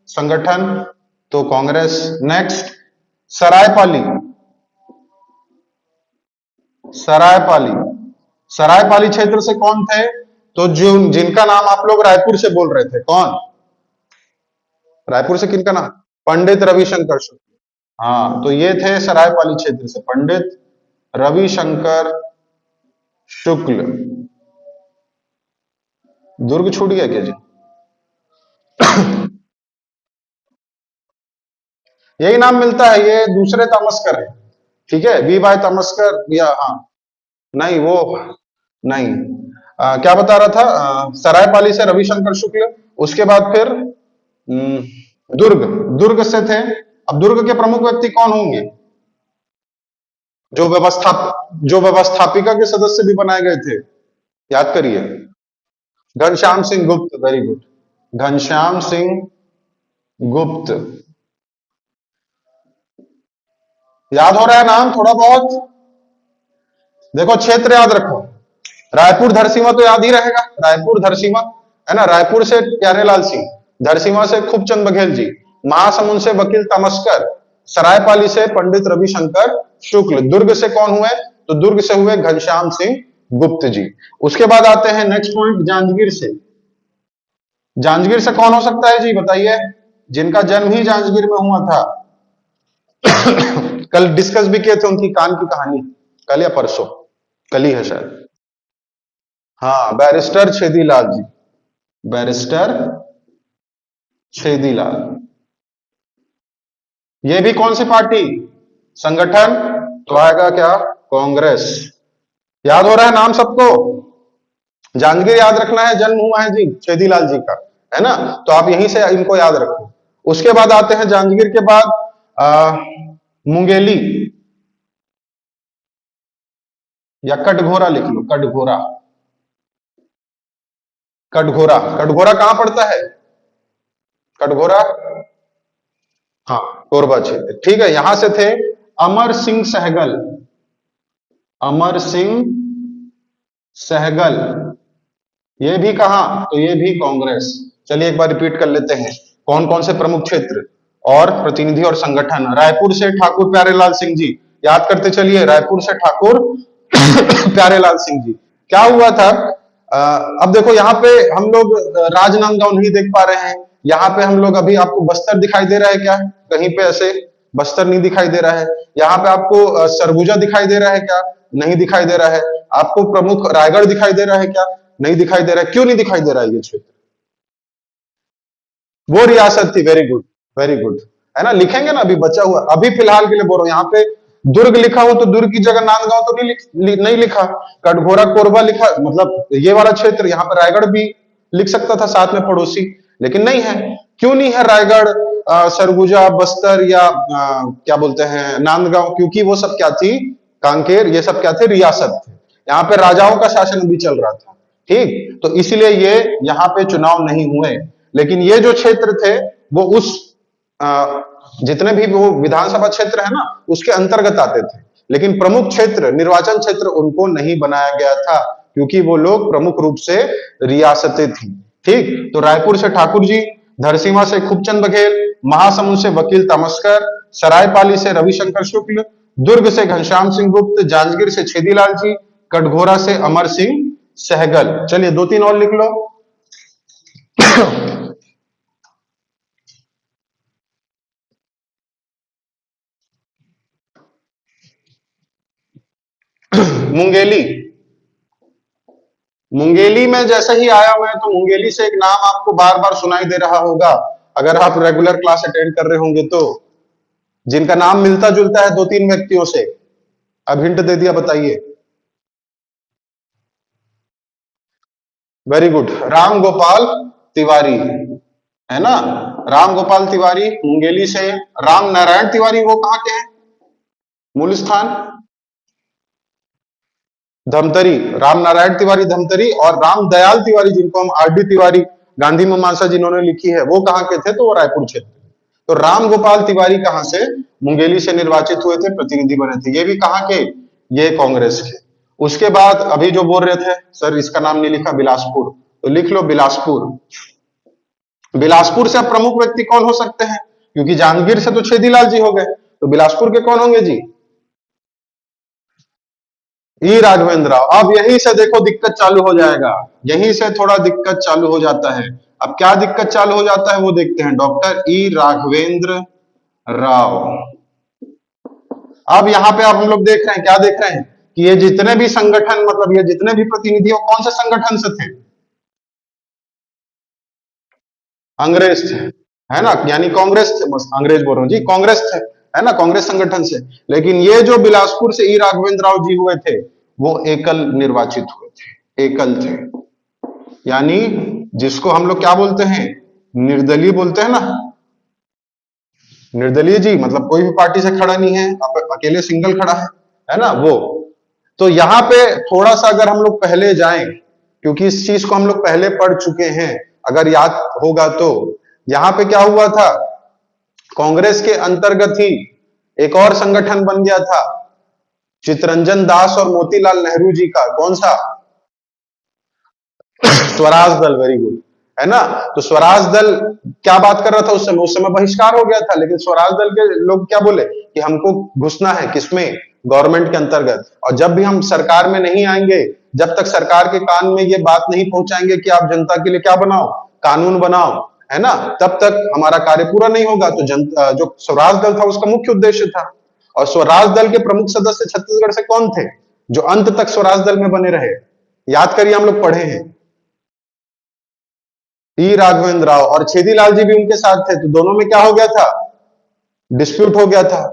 संगठन? तो कांग्रेस। नेक्स्ट सरायपाली। सरायपाली, सरायपाली क्षेत्र से कौन थे? तो जो जिनका नाम आप लोग रायपुर से बोल रहे थे, कौन? रायपुर से किनका नाम? पंडित रविशंकर शुक्ल। हाँ, तो ये थे सरायपाली क्षेत्र से पंडित रविशंकर शुक्ल। दुर्ग छूट गया क्या जी? यही नाम मिलता है, ये दूसरे तामस्कर है। ठीक है, वी वाई तामस्कर, या हाँ, नहीं वो नहीं। क्या बता रहा था, सरायपाली से रविशंकर शुक्ल, उसके बाद फिर दुर्ग, दुर्ग से थे। अब दुर्ग के प्रमुख व्यक्ति कौन होंगे? जो व्यवस्थापिका के सदस्य भी बनाए गए थे, याद करिए। घनश्याम सिंह गुप्त। Very good. घनश्याम सिंह गुप्त। याद हो रहा है नाम थोड़ा बहुत? देखो क्षेत्र याद रखो, रायपुर धरसीमा तो याद ही रहेगा, रायपुर धरसीमा, है ना। रायपुर से प्यारेलाल सिंह, धरसीमा से खूबचंद बघेल जी, महासमुंद से वकील तामस्कर, सरायपाली से पंडित रविशंकर शुक्ल, दुर्ग से कौन हुए? तो दुर्ग से हुए घनश्याम सिंह गुप्त जी। उसके बाद आते हैं नेक्स्ट पॉइंट, जांजगीर से। जांजगीर से कौन हो सकता है जी, बताइए, जिनका जन्म ही जांजगीर में हुआ था। कल डिस्कस भी किए थे उनकी कान की कहानी, कल या परसों, कल ही है शायद। हाँ, बैरिस्टर छेदीलाल जी। बैरिस्टर छेदीलाल। ये भी कौन सी पार्टी, संगठन? तो आएगा क्या? कांग्रेस। याद हो रहा है नाम सबको? जांजगीर याद रखना है, जन्म हुआ है जी छेदीलाल जी का, है ना। तो आप यहीं से इनको याद रखो। उसके बाद आते हैं जांजगीर के बाद मुंगेली या कटघोरा लिख लो, कटघोरा। कटघोरा, कटघोरा कहां पड़ता है? कटघोरा, हाँ, कोरबा क्षेत्र, ठीक है। यहां से थे अमर सिंह सहगल, अमर सिंह सहगल। ये भी कहां? तो ये भी कांग्रेस। चलिए एक बार रिपीट कर लेते हैं, कौन कौन से प्रमुख क्षेत्र और प्रतिनिधि और संगठन। रायपुर से ठाकुर प्यारेलाल सिंह जी, याद करते चलिए, रायपुर से ठाकुर प्यारेलाल सिंह जी। क्या हुआ था? अब देखो यहाँ पे हम लोग राजनांदगांव नहीं देख पा रहे हैं। यहाँ पे हम लोग अभी, आपको बस्तर दिखाई दे रहा है क्या कहीं पे? ऐसे बस्तर नहीं दिखाई दे रहा है। यहाँ पे आपको सरगुजा दिखाई दे रहा है क्या? नहीं दिखाई दे रहा है। आपको प्रमुख रायगढ़ दिखाई दे रहा है क्या? नहीं दिखाई दे रहा है। क्यों नहीं दिखाई दे रहा है ये क्षेत्र? वो रियासत थी, वेरी गुड, वेरी गुड, है ना। लिखेंगे ना, अभी बचा हुआ, अभी फिलहाल के लिए बोल रहा हूं। यहाँ पे दुर्ग लिखा हो तो दुर्ग की जगह नांदगांव तो नहीं लिखा। कटघोरा कोरबा लिखा, मतलब ये वाला क्षेत्र, यहाँ पे रायगढ़ भी लिख सकता था साथ में पड़ोसी, लेकिन नहीं है। क्यों नहीं है रायगढ़, सरगुजा, बस्तर या क्या बोलते हैं नांदगांव? क्योंकि वो सब क्या थी, कांकेर, ये सब क्या थे, रियासत थे। यहाँ पे राजाओं का शासन भी चल रहा था, ठीक। तो इसलिए ये यहाँ पे चुनाव नहीं हुए। लेकिन ये जो क्षेत्र थे वो उस जितने भी वो विधानसभा क्षेत्र है ना, उसके अंतर्गत आते थे। लेकिन प्रमुख क्षेत्र, निर्वाचन क्षेत्र उनको नहीं बनाया गया था, क्योंकि वो लोग प्रमुख रूप से रियासतें थी, ठीक। तो रायपुर से ठाकुर जी, धरसींवा से खूबचंद बघेल, महासमुंद से वकील तमस्कर, सरायपाली से रविशंकर शुक्ल, दुर्ग से घनश्याम सिंह गुप्त, जांजगीर से छेदीलाल जी, कटघोरा से अमर सिंह सहगल। चलिए दो तीन और लिख लो। मुंगेली, मुंगेली में जैसे ही आया मैं, तो मुंगेली से एक नाम आपको बार बार सुनाई दे रहा होगा, अगर आप रेगुलर क्लास अटेंड कर रहे होंगे तो, जिनका नाम मिलता जुलता है दो तीन व्यक्तियों से। अब हिंट दे दिया, बताइए। वेरी गुड, राम गोपाल तिवारी, है ना। राम गोपाल तिवारी मुंगेली से। राम नारायण तिवारी, वो कहां के हैं? मूल स्थान धमतरी। राम नारायण तिवारी धमतरी, और राम दयाल तिवारी, जिनको हम आर डी तिवारी, गांधी मीमांसा जिन्होंने लिखी है, वो कहां के थे? तो वो रायपुर क्षेत्र। तो राम गोपाल तिवारी कहां से? मुंगेली से निर्वाचित हुए थे, प्रतिनिधि बने थे। ये भी कहां के? ये कांग्रेस के। उसके बाद अभी जो बोल रहे थे सर, इसका नाम नहीं लिखा, बिलासपुर, तो लिख लो बिलासपुर। बिलासपुर से प्रमुख व्यक्ति कौन हो सकते हैं? क्योंकि जांजगीर से तो छेदीलाल जी हो गए, तो बिलासपुर के कौन होंगे जी? ई राघवेंद्र राव। अब यहीं से देखो दिक्कत चालू हो जाएगा, यहीं से थोड़ा दिक्कत चालू हो जाता है। अब क्या दिक्कत चालू हो जाता है वो देखते हैं। डॉक्टर ई राघवेंद्र राव। अब यहाँ पे आप हम लोग देख रहे हैं, क्या देख रहे हैं कि ये जितने भी संगठन, मतलब ये जितने भी प्रतिनिधि हो, कौन से संगठन से थे? अंग्रेज थे, है ना। यानी कांग्रेस थे, बस अंग्रेज बोल रहा हूँ जी, कांग्रेस थे, है ना, कांग्रेस संगठन से। लेकिन ये जो बिलासपुर से ई राघवेंद्र राव जी हुए थे, वो एकल निर्वाचित हुए थे, एकल थे। यानी जिसको हम लोग क्या बोलते हैं, निर्दलीय बोलते हैं ना। निर्दलीय जी मतलब कोई भी पार्टी से खड़ा नहीं है, अकेले सिंगल खड़ा है ना वो। तो यहाँ पे थोड़ा सा अगर हम लोग पहले जाएं, क्योंकि इस चीज को हम लोग पहले पढ़ चुके हैं, अगर याद होगा तो। यहाँ पे क्या हुआ था, कांग्रेस के अंतर्गत ही एक और संगठन बन गया था, चितरंजन दास और मोतीलाल नेहरू जी का। कौन सा? स्वराज दल, वेरी गुड, है ना। तो स्वराज दल क्या बात कर रहा था उस समय बहिष्कार हो गया था, लेकिन स्वराज दल के लोग क्या बोले कि हमको घुसना है किसमें? गवर्नमेंट के अंतर्गत। और जब भी हम सरकार में नहीं आएंगे, जब तक सरकार के कान में ये बात नहीं पहुंचाएंगे कि आप जनता के लिए क्या बनाओ, कानून बनाओ, है ना, तब तक हमारा कार्य पूरा नहीं होगा। तो जनता, जो स्वराज दल था, उसका मुख्य उद्देश्य था। और स्वराज दल के प्रमुख सदस्य छत्तीसगढ़ से कौन थे, जो अंत तक स्वराज दल में बने रहे? याद करिए, हम लोग पढ़े हैं। टी राघवेंद्र राव और छेदीलाल जी भी उनके साथ थे। तो दोनों में क्या हो गया था? डिस्प्यूट हो गया था,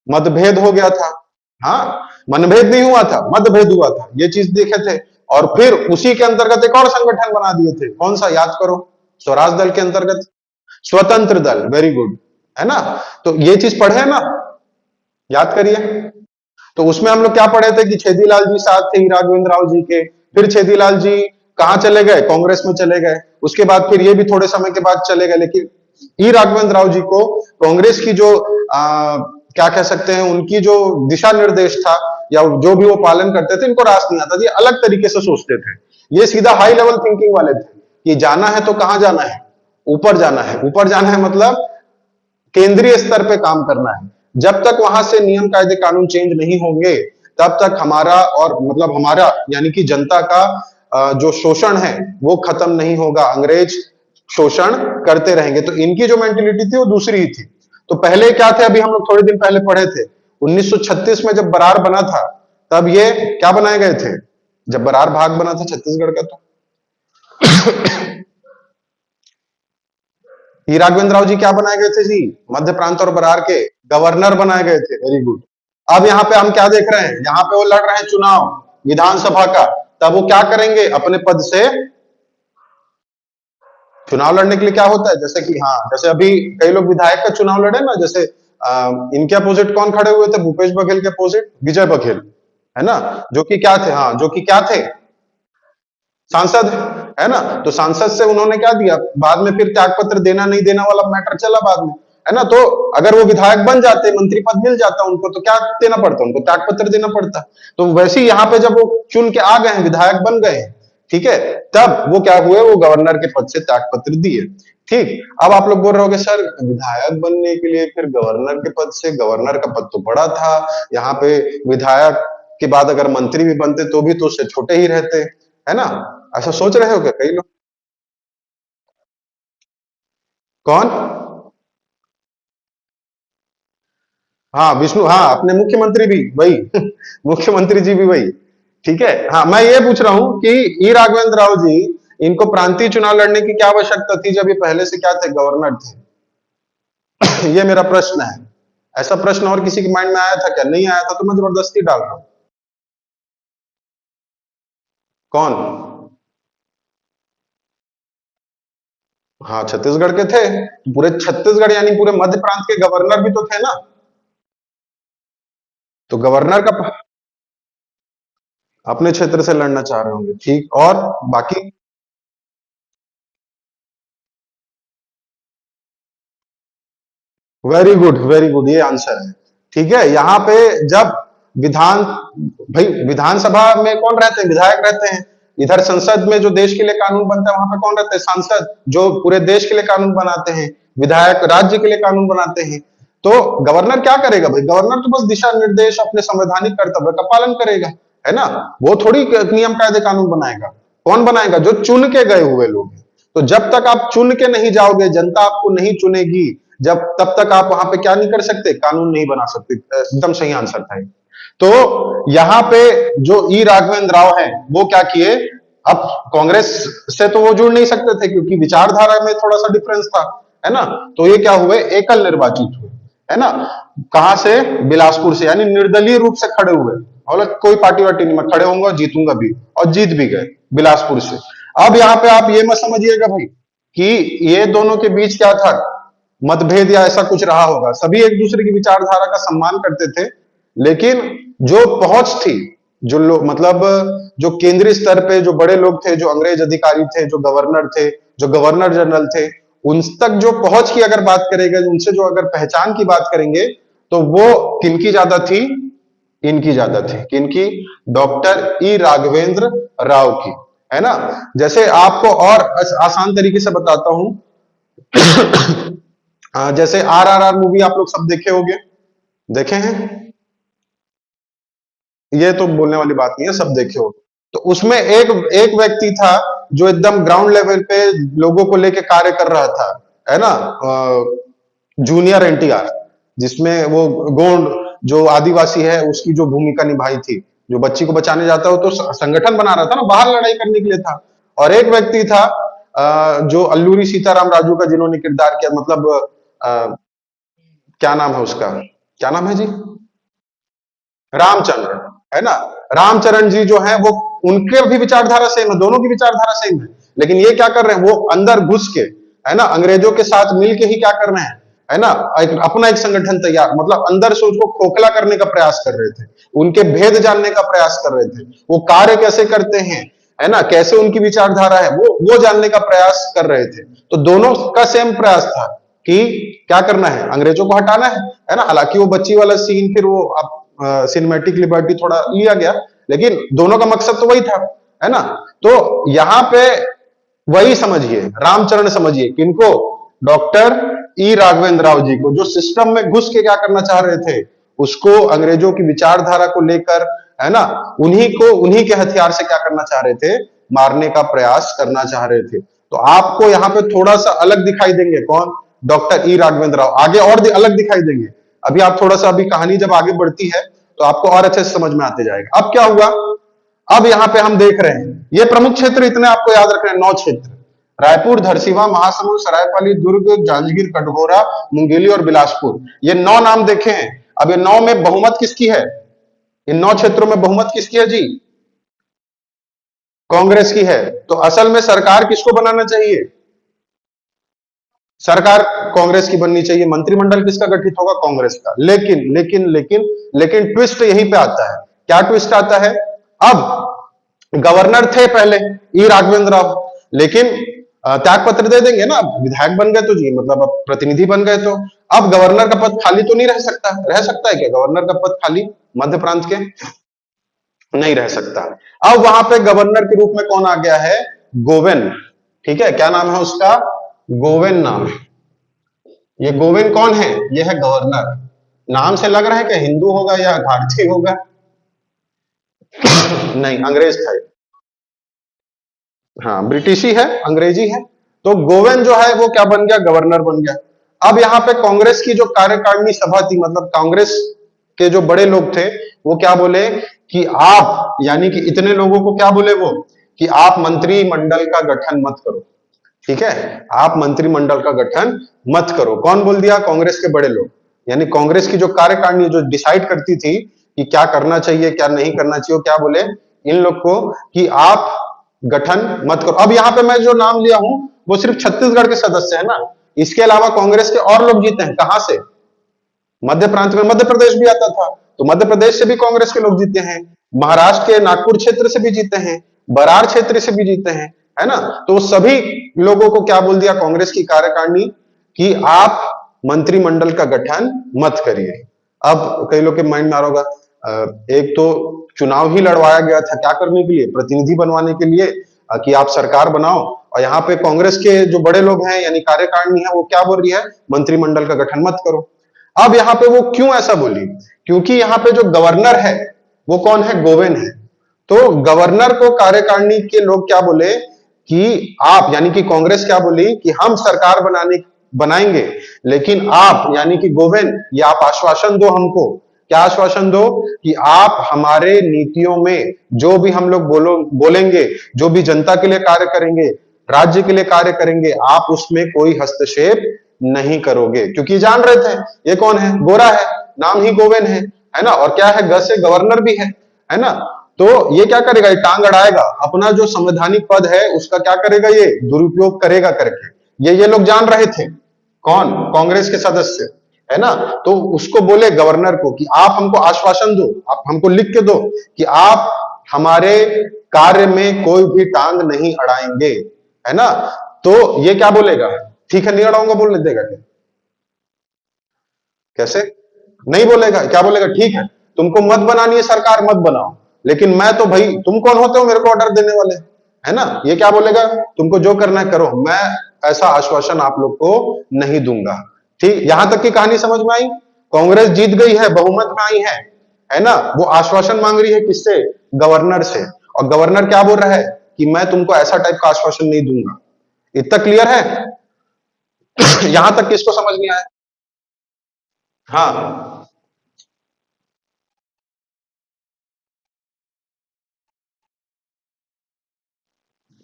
मतभेद हो गया था। हाँ, मनभेद नहीं हुआ था, मतभेद हुआ था, ये चीज देखे थे। और फिर उसी के अंतर्गत एक और संगठन बना दिए थे, कौन सा याद करो, स्वराज दल के अंतर्गत स्वतंत्र दल, वेरी गुड, है ना। तो ये चीज पढ़े ना, याद करिए। तो उसमें हम लोग क्या पढ़े थे कि छेदीलाल जी साथ थे राघवेंद्र राव जी के, फिर छेदीलाल जी कहां चले गए, कांग्रेस में चले गए, उसके बाद फिर ये भी थोड़े समय के बाद चले गए, लेकिन ई राघवेंद्र राव जी को कांग्रेस की जो क्या कह सकते हैं, उनकी जो दिशा निर्देश था या जो भी वो पालन करते थे, इनको रास नहीं आता था, ये अलग तरीके से सोचते थे, ये सीधा हाई लेवल थिंकिंग वाले थे कि जाना है तो कहां जाना है, ऊपर जाना है, ऊपर जाना है मतलब केंद्रीय स्तर पे काम करना है। जब तक वहां से नियम कायदे कानून चेंज नहीं होंगे तब तक हमारा और मतलब हमारा यानी कि जनता का जो शोषण है वो खत्म नहीं होगा, अंग्रेज शोषण करते रहेंगे। तो इनकी जो मेंटेलिटी थी वो दूसरी ही थी। तो पहले क्या थे, अभी हम लोग थोड़े दिन पहले पढ़े थे, 1936 में जब बरार बना था तब ये क्या बनाए गए थे, जब बरार भाग बना था छत्तीसगढ़ का, तो ही राघवेंद्र राव जी क्या बनाए गए थे जी, मध्य प्रांत और बरार के गवर्नर बनाए गए थे, वेरी गुड। अब यहाँ पे हम क्या देख रहे हैं, यहाँ पे वो लड़ रहे हैं चुनाव विधानसभा का, तब वो क्या करेंगे, अपने पद से चुनाव लड़ने के लिए क्या होता है, जैसे कि हाँ, जैसे अभी कई लोग विधायक का चुनाव लड़े ना, जैसे इनके अपोजिट कौन खड़े हुए थे, भूपेश बघेल के अपोजिट विजय बघेल, है ना, जो कि क्या थे, हाँ, जो कि क्या थे, सांसद, है ना। तो सांसद से उन्होंने क्या दिया, बाद में फिर त्याग पत्र देना नहीं देना वाला मैटर चला बाद में, है ना। तो अगर वो विधायक बन जाते, मंत्री पद मिल जाता उनको, तो क्या देना पड़ता, उनको त्याग पत्र देना पड़ता। तो वैसे ही यहाँ पे जब वो चुन के आ गए हैं, विधायक बन गए हैं, ठीक है, तब वो क्या हुए, वो गवर्नर के पद से त्याग पत्र दिए। ठीक, अब आप लोग बोल रहे होगे सर विधायक बनने के लिए फिर गवर्नर के पद से, गवर्नर का पद तो बड़ा था, यहाँ पे विधायक के बाद अगर मंत्री भी बनते तो भी तो उससे छोटे ही रहते, है ना। ऐसा सोच रहे हो क्या कई लोग, कौन, हाँ विष्णु, हाँ अपने मुख्यमंत्री भी वही मुख्यमंत्री जी भी वही, ठीक है। हाँ मैं ये पूछ रहा हूं कि ई राघवेंद्र राव जी, इनको प्रांतीय चुनाव लड़ने की क्या आवश्यकता थी जब ये पहले से क्या थे, गवर्नर थे ये मेरा प्रश्न है। ऐसा प्रश्न और किसी के माइंड में आया था क्या, नहीं आया था, तो मैं जबरदस्ती डाल रहा हूं। कौन, हाँ छत्तीसगढ़ के थे, पूरे छत्तीसगढ़ यानी पूरे मध्य प्रांत के गवर्नर भी तो थे ना, तो गवर्नर का अपने क्षेत्र से लड़ना चाह रहे होंगे, ठीक, और बाकी, वेरी गुड वेरी गुड, ये आंसर है, ठीक है। यहाँ पे जब विधान, भाई विधानसभा में कौन रहते हैं, विधायक रहते हैं, इधर संसद में जो देश के लिए कानून बनता है वहां पे कौन रहते हैं, सांसद, जो पूरे देश के लिए कानून बनाते हैं, विधायक राज्य के लिए कानून बनाते हैं। तो गवर्नर क्या करेगा भाई, गवर्नर तो बस दिशा निर्देश अपने संवैधानिक कर्तव्य का पालन करेगा, है ना। वो थोड़ी नियम कायदे कानून बनाएगा, कौन बनाएगा, जो चुन के गए हुए लोग हैं। तो जब तक आप चुन के नहीं जाओगे, जनता आपको नहीं चुनेगी, जब तब तक आप वहां पे क्या नहीं कर सकते, कानून नहीं बना सकते। एकदम सही आंसर था। तो यहाँ पे जो ई राघवेंद्र राव है वो क्या किए, अब कांग्रेस से तो वो जुड़ नहीं सकते थे क्योंकि विचारधारा में थोड़ा सा डिफरेंस था, है ना। तो ये क्या हुए, एकल निर्वाचित हुए, है ना। कहां से, बिलासपुर से, यानी निर्दलीय रूप से खड़े हुए, और कोई पार्टी वार्टी नहीं, मैं खड़े होऊंगा जीतूंगा भी, और जीत भी गए बिलासपुर से। अब यहाँ पे आप ये मत समझिएगा भाई कि ये दोनों के बीच क्या था, मतभेद या ऐसा कुछ रहा होगा, सभी एक दूसरे की विचारधारा का सम्मान करते थे, लेकिन जो पहुंच थी, जो लोग मतलब जो केंद्रीय स्तर पे जो बड़े लोग थे, जो अंग्रेज अधिकारी थे, जो गवर्नर थे, जो गवर्नर जनरल थे, उन तक जो पहुंच की अगर बात करेंगे, उनसे जो अगर पहचान की बात करेंगे, तो वो किनकी ज्यादा थी, इनकी ज्यादा थी, किनकी, डॉक्टर ई राघवेंद्र राव की, है ना। जैसे आपको और आसान तरीके से बताता हूं जैसे RRR मूवी आप लोग सब देखे होंगे, देखे हैं, ये तो बोलने वाली बात नहीं है, सब देखे हो। तो उसमें एक एक व्यक्ति था जो एकदम ग्राउंड लेवल पे लोगों को लेके कार्य कर रहा था, है ना, जूनियर NTR, जिसमें वो गोंड जो आदिवासी है उसकी जो भूमिका निभाई थी, जो बच्ची को बचाने जाता है, वो तो संगठन बना रहा था ना, बाहर लड़ाई करने के लिए था। और एक व्यक्ति था जो अल्लूरी सीताराम राजू का जिन्होंने किरदार किया, मतलब क्या नाम है उसका, क्या नाम है जी, रामचंद्र, है ना। रामचरण जी जो है वो उनके भी विचारधारा सेम है, दोनों की विचारधारा सेम है। लेकिन ये क्या कर रहे हैं, वो अंदर घुस के, है ना, अंग्रेजों के साथ मिलके ही क्या कर रहे हैं, है ना, अपना एक संगठन तैयार, मतलब अंदर से उसको खोखला करने का प्रयास कर रहे थे, उनके भेद जानने का प्रयास कर रहे थे, वो कार्य कैसे करते हैं, है ना, कैसे उनकी विचारधारा है, वो जानने का प्रयास कर रहे थे। तो दोनों का सेम प्रयास था कि क्या करना है, अंग्रेजों को हटाना है ना। हालांकि वो बच्ची वाला सीन फिर वो अब सिनेमैटिक लिबर्टी थोड़ा लिया गया, लेकिन दोनों का मकसद तो वही था, है ना। तो यहां पे वही समझिए, रामचरण समझिए किनको, डॉक्टर ई राघवेंद्र राव जी को, जो सिस्टम में घुस के क्या करना चाह रहे थे, उसको अंग्रेजों की विचारधारा को लेकर, है ना, उन्हीं के हथियार से क्या करना चाह रहे थे, मारने का प्रयास करना चाह रहे थे। तो आपको यहाँ पे थोड़ा सा अलग दिखाई देंगे, कौन, डॉक्टर ई राघवेंद्र राव, आगे और अलग दिखाई देंगे। अभी आप थोड़ा सा, अभी कहानी जब आगे बढ़ती है तो आपको और अच्छे से समझ में आते जाएगा। अब क्या हुआ, अब यहाँ पे हम देख रहे हैं ये प्रमुख क्षेत्र इतने आपको याद रखने हैं, 9 क्षेत्र, रायपुर, धरसींवा, महासमुंद, सरायपाली, दुर्ग, जांजगीर, कटघोरा, मुंगेली और बिलासपुर, ये 9 नाम देखे हैं। अब ये 9 में बहुमत किसकी है, इन 9 क्षेत्रों में बहुमत किसकी है जी, कांग्रेस की है। तो असल में सरकार किसको बनाना चाहिए, सरकार कांग्रेस की बननी चाहिए, मंत्रिमंडल किसका गठित होगा, कांग्रेस का। लेकिन लेकिन लेकिन लेकिन ट्विस्ट यहीं पे आता है, क्या ट्विस्ट आता है, अब गवर्नर थे पहले ई राघवेंद्र राव, लेकिन त्याग पत्र दे देंगे ना, विधायक बन गए तो जी, मतलब अब प्रतिनिधि बन गए, तो अब गवर्नर का पद खाली तो नहीं रह सकता, रह सकता है क्या गवर्नर का पद खाली मध्य प्रांत के, नहीं रह सकता। अब वहां पे गवर्नर के रूप में कौन आ गया है, गोवेन, ठीक है, क्या नाम है उसका, गोवेन नाम है। ये गोविंद कौन है, ये है गवर्नर। नाम से लग रहा है कि हिंदू होगा या भारतीय होगा, नहीं, अंग्रेज था। हाँ, ब्रिटिशी है, अंग्रेजी है। तो गोविंद जो है वो क्या बन गया, गवर्नर बन गया। अब यहाँ पे कांग्रेस की जो कार्यकारिणी सभा थी, मतलब कांग्रेस के जो बड़े लोग थे, वो क्या बोले कि आप, यानी कि इतने लोगों को क्या बोले वो, कि आप मंत्रिमंडल का गठन मत करो, ठीक है, आप मंत्रिमंडल का गठन मत करो। कौन बोल दिया, कांग्रेस के बड़े लोग, यानी कांग्रेस की जो कार्यकारिणी जो डिसाइड करती थी कि क्या करना चाहिए क्या नहीं करना चाहिए, क्या बोले इन लोग को कि आप गठन मत करो। अब यहाँ पे मैं जो नाम लिया हूं वो सिर्फ छत्तीसगढ़ के सदस्य है ना, इसके अलावा कांग्रेस के और लोग जीते हैं, कहां से, मध्य प्रांत में, मध्य प्रदेश भी आता था, तो मध्य प्रदेश से भी कांग्रेस के लोग जीते हैं, महाराष्ट्र के नागपुर क्षेत्र से भी जीते हैं, बरार क्षेत्र से भी जीते हैं, है ना। तो सभी लोगों को क्या बोल दिया कांग्रेस की कार्यकारिणी कि आप मंत्रिमंडल का गठन मत करिए। अब कई लोग के माइंड में आ रहा होगा, एक तो चुनाव ही लड़वाया गया था क्या करने के लिए, प्रतिनिधि बनवाने के लिए, कि आप सरकार बनाओ, और यहाँ पे कांग्रेस के जो बड़े लोग हैं यानी कार्यकारिणी है वो क्या बोल रही है, मंत्रिमंडल का गठन मत करो। अब यहाँ पे वो क्यों ऐसा बोली, क्योंकि यहाँ पे जो गवर्नर है वो कौन है, गोवेन है। तो गवर्नर को कार्यकारिणी के लोग क्या बोले कि आप, यानी कि कांग्रेस क्या बोली कि हम सरकार बनाएंगे, लेकिन आप, यानी कि गोवेन, ये आप आश्वासन दो हमको, क्या आश्वासन दो, कि आप हमारे नीतियों में जो भी हम लोग बोलेंगे, जो भी जनता के लिए कार्य करेंगे, राज्य के लिए कार्य करेंगे, आप उसमें कोई हस्तक्षेप नहीं करोगे। क्योंकि जान रहे थे ये कौन है, गोरा है, नाम ही गोवेन है ना, और क्या है, ग से गवर्नर भी है ना। तो ये क्या करेगा, ये टांग अड़ाएगा, अपना जो संवैधानिक पद है उसका क्या करेगा, ये दुरुपयोग करेगा करके, ये लोग जान रहे थे, कौन, कांग्रेस के सदस्य, है ना। तो उसको बोले गवर्नर को कि आप हमको आश्वासन दो, आप हमको लिख के दो कि आप हमारे कार्य में कोई भी टांग नहीं अड़ाएंगे, है ना। तो ये क्या बोलेगा, ठीक है नहीं अड़ाऊंगा बोलने देगा क्या, कैसे, नहीं बोलेगा, क्या बोलेगा, ठीक है तुमको मत बनानी है सरकार मत बनाओ, लेकिन मैं तो भाई, तुम कौन होते हो मेरे को ऑर्डर देने वाले, है ना। ये क्या बोलेगा, तुमको जो करना है करो, मैं ऐसा आश्वासन आप लोग को नहीं दूंगा। ठीक, यहां तक की कहानी समझ में आई, कांग्रेस जीत गई है, बहुमत में आई है ना। वो आश्वासन मांग रही है किससे, गवर्नर से, और गवर्नर क्या बोल रहा है कि मैं तुमको ऐसा टाइप का आश्वासन नहीं दूंगा। इतना क्लियर है यहां तक किसको समझ में आया, हाँ,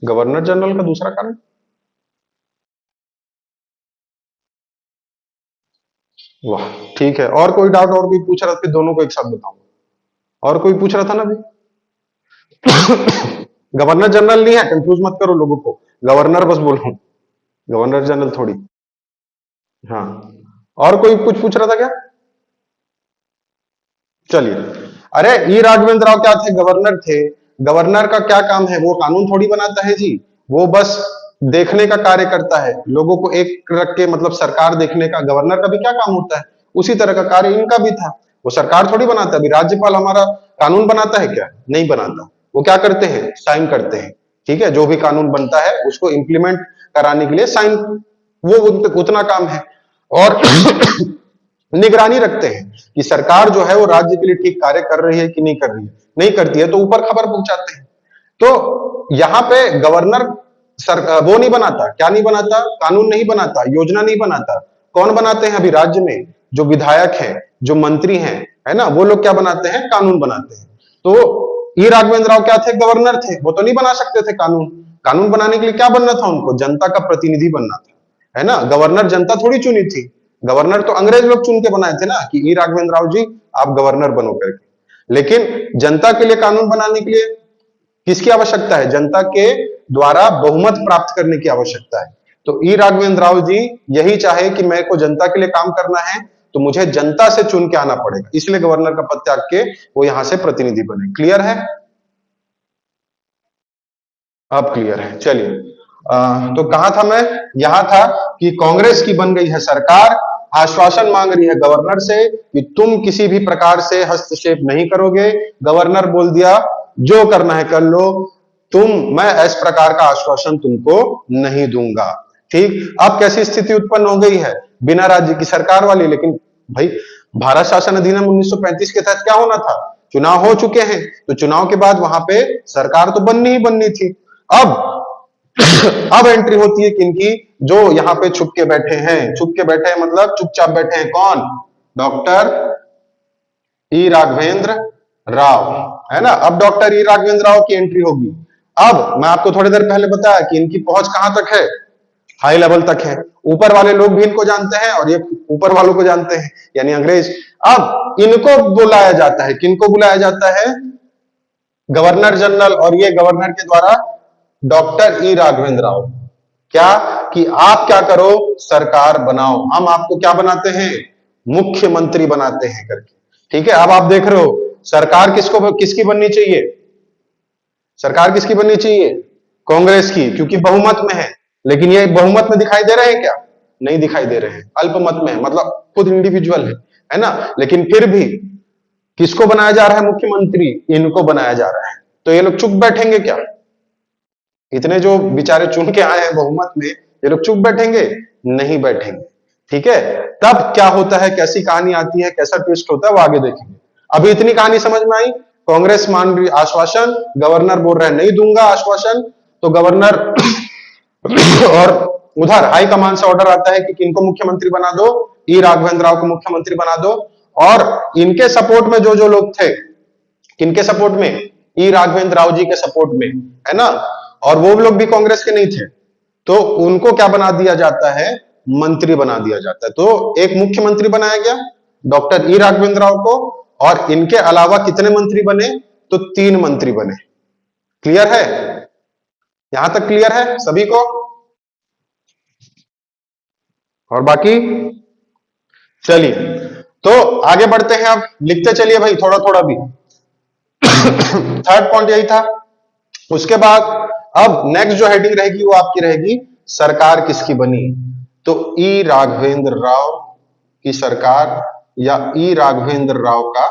गवर्नर जनरल का दूसरा कारण, वाह, ठीक है, और कोई डाउट और कोई पूछ रहा था, फिर दोनों को एक साथ बताऊंगा, और कोई पूछ रहा था ना अभी, गवर्नर जनरल नहीं है, कंफ्यूज मत करो लोगों को, गवर्नर बस बोलो, गवर्नर जनरल थोड़ी। हाँ, और कोई कुछ पूछ रहा था क्या? चलिए, अरे ई राघवेंद्र राव क्या थे? गवर्नर थे। गवर्नर का क्या काम है? वो कानून थोड़ी बनाता है जी, वो बस देखने का कार्य करता है, लोगों को एक रख के, मतलब सरकार देखने का। गवर्नर का भी क्या काम होता है? उसी तरह का कार्य इनका भी था। वो सरकार थोड़ी बनाता है। अभी राज्यपाल हमारा कानून बनाता है क्या? नहीं बनाता। वो क्या करते हैं? साइन करते हैं। ठीक है, जो भी कानून बनता है उसको इंप्लीमेंट कराने के लिए साइन, वो उतना काम है। और निगरानी रखते हैं कि सरकार जो है वो राज्य के लिए ठीक कार्य कर रही है कि नहीं कर रही है। नहीं करती है तो ऊपर खबर पहुंचाते हैं। तो यहां पे गवर्नर वो नहीं बनाता। क्या नहीं बनाता? कानून नहीं बनाता, योजना नहीं बनाता। कौन बनाते हैं? अभी राज्य में जो विधायक हैं, जो मंत्री हैं, है ना, वो लोग क्या बनाते हैं? कानून बनाते हैं। तो ई राघवेंद्र राव क्या थे? गवर्नर थे। वो तो नहीं बना सकते थे कानून। कानून बनाने के लिए क्या बनना था उनको? जनता का प्रतिनिधि बनना था, है ना। गवर्नर जनता थोड़ी चुनी थी। गवर्नर तो अंग्रेज लोग चुन के बनाए थे ना, कि ई राघवेंद्र राव जी आप गवर्नर बनो करके। लेकिन जनता के लिए कानून बनाने के लिए किसकी आवश्यकता है? जनता के द्वारा बहुमत प्राप्त करने की आवश्यकता है। तो ई राघवेंद्र राव जी यही चाहे कि मेरे को जनता के लिए काम करना है, तो मुझे जनता से चुन के आना पड़ेगा, इसलिए गवर्नर का पद त्याग के वो यहां से प्रतिनिधि बने। क्लियर है? अब क्लियर है। चलिए, तो कहा था मैं? यहां था कि कांग्रेस की बन गई है सरकार, आश्वासन मांग रही है गवर्नर से कि तुम किसी भी प्रकार से हस्तक्षेप नहीं करोगे। गवर्नर बोल दिया जो करना है कर लो, मैं इस प्रकार का आश्वासन तुमको नहीं दूंगा। ठीक, अब कैसी स्थिति उत्पन्न हो गई है? बिना राज्य की सरकार वाली। लेकिन भाई, भारत शासन अधिनियम 1935 के तहत क्या होना था? चुनाव हो चुके हैं, तो चुनाव के बाद वहां पे सरकार तो बननी ही बननी थी। अब अब एंट्री होती है किनकी? जो यहाँ पे छुप के बैठे हैं। छुप के बैठे हैं मतलब चुपचाप बैठे हैं। कौन? डॉक्टर ई राघवेंद्र राव, है ना। अब डॉक्टर ई राघवेंद्र राव की एंट्री होगी। अब मैं आपको थोड़ी देर पहले बताया कि इनकी पहुंच कहां तक है? हाई लेवल तक है। ऊपर वाले लोग भी इनको जानते हैं और ये ऊपर वालों को जानते हैं, यानी अंग्रेज। अब इनको बुलाया जाता है। किनको बुलाया जाता है? गवर्नर जनरल, और ये गवर्नर के द्वारा डॉक्टर ई राघवेंद्र राव, क्या कि आप क्या करो? सरकार बनाओ। हम आपको क्या बनाते हैं? मुख्यमंत्री बनाते हैं करके। ठीक है, अब आप देख रहे हो सरकार किसकी बननी चाहिए? सरकार किसकी बननी चाहिए? कांग्रेस की, क्योंकि बहुमत में है। लेकिन ये बहुमत में दिखाई दे रहे हैं क्या? नहीं दिखाई दे रहे हैं, अल्पमत में है, मतलब खुद इंडिविजुअल है ना। लेकिन फिर भी किसको बनाया जा रहा है मुख्यमंत्री? इनको बनाया जा रहा है। तो ये लोग चुप बैठेंगे क्या? इतने जो बेचारे चुन के आए हैं बहुमत में, ये लोग चुप बैठेंगे? नहीं बैठेंगे। ठीक है, तब क्या होता है, कैसी कहानी आती है, कैसा ट्विस्ट होता है, वो आगे देखेंगे। अभी इतनी कहानी समझ में आई? कांग्रेस मान रही आश्वासन, गवर्नर बोल रहे हैं नहीं दूंगा आश्वासन। तो गवर्नर और उधर हाई कमान से ऑर्डर आता है कि किनको मुख्यमंत्री बना दो? ई राघवेंद्र राव को मुख्यमंत्री बना दो। और इनके सपोर्ट में जो जो लोग थे, किनके सपोर्ट में? ई राघवेंद्र राव जी के सपोर्ट में, है ना। और वो लोग भी कांग्रेस के नहीं थे, तो उनको क्या बना दिया जाता है? मंत्री बना दिया जाता है। तो एक मुख्यमंत्री बनाया गया डॉक्टर ई राघवेंद्र राव को, और इनके अलावा कितने मंत्री बने? तो 3 मंत्री बने। क्लियर है? यहां तक क्लियर है सभी को? और बाकी चलिए, तो आगे बढ़ते हैं। अब लिखते चलिए भाई, थोड़ा थोड़ा भी। थर्ड पॉइंट यही था। उसके बाद अब नेक्स्ट जो हेडिंग रहेगी वो आपकी रहेगी, सरकार किसकी बनी? तो ई राघवेंद्र राव की सरकार, या ई राघवेंद्र राव का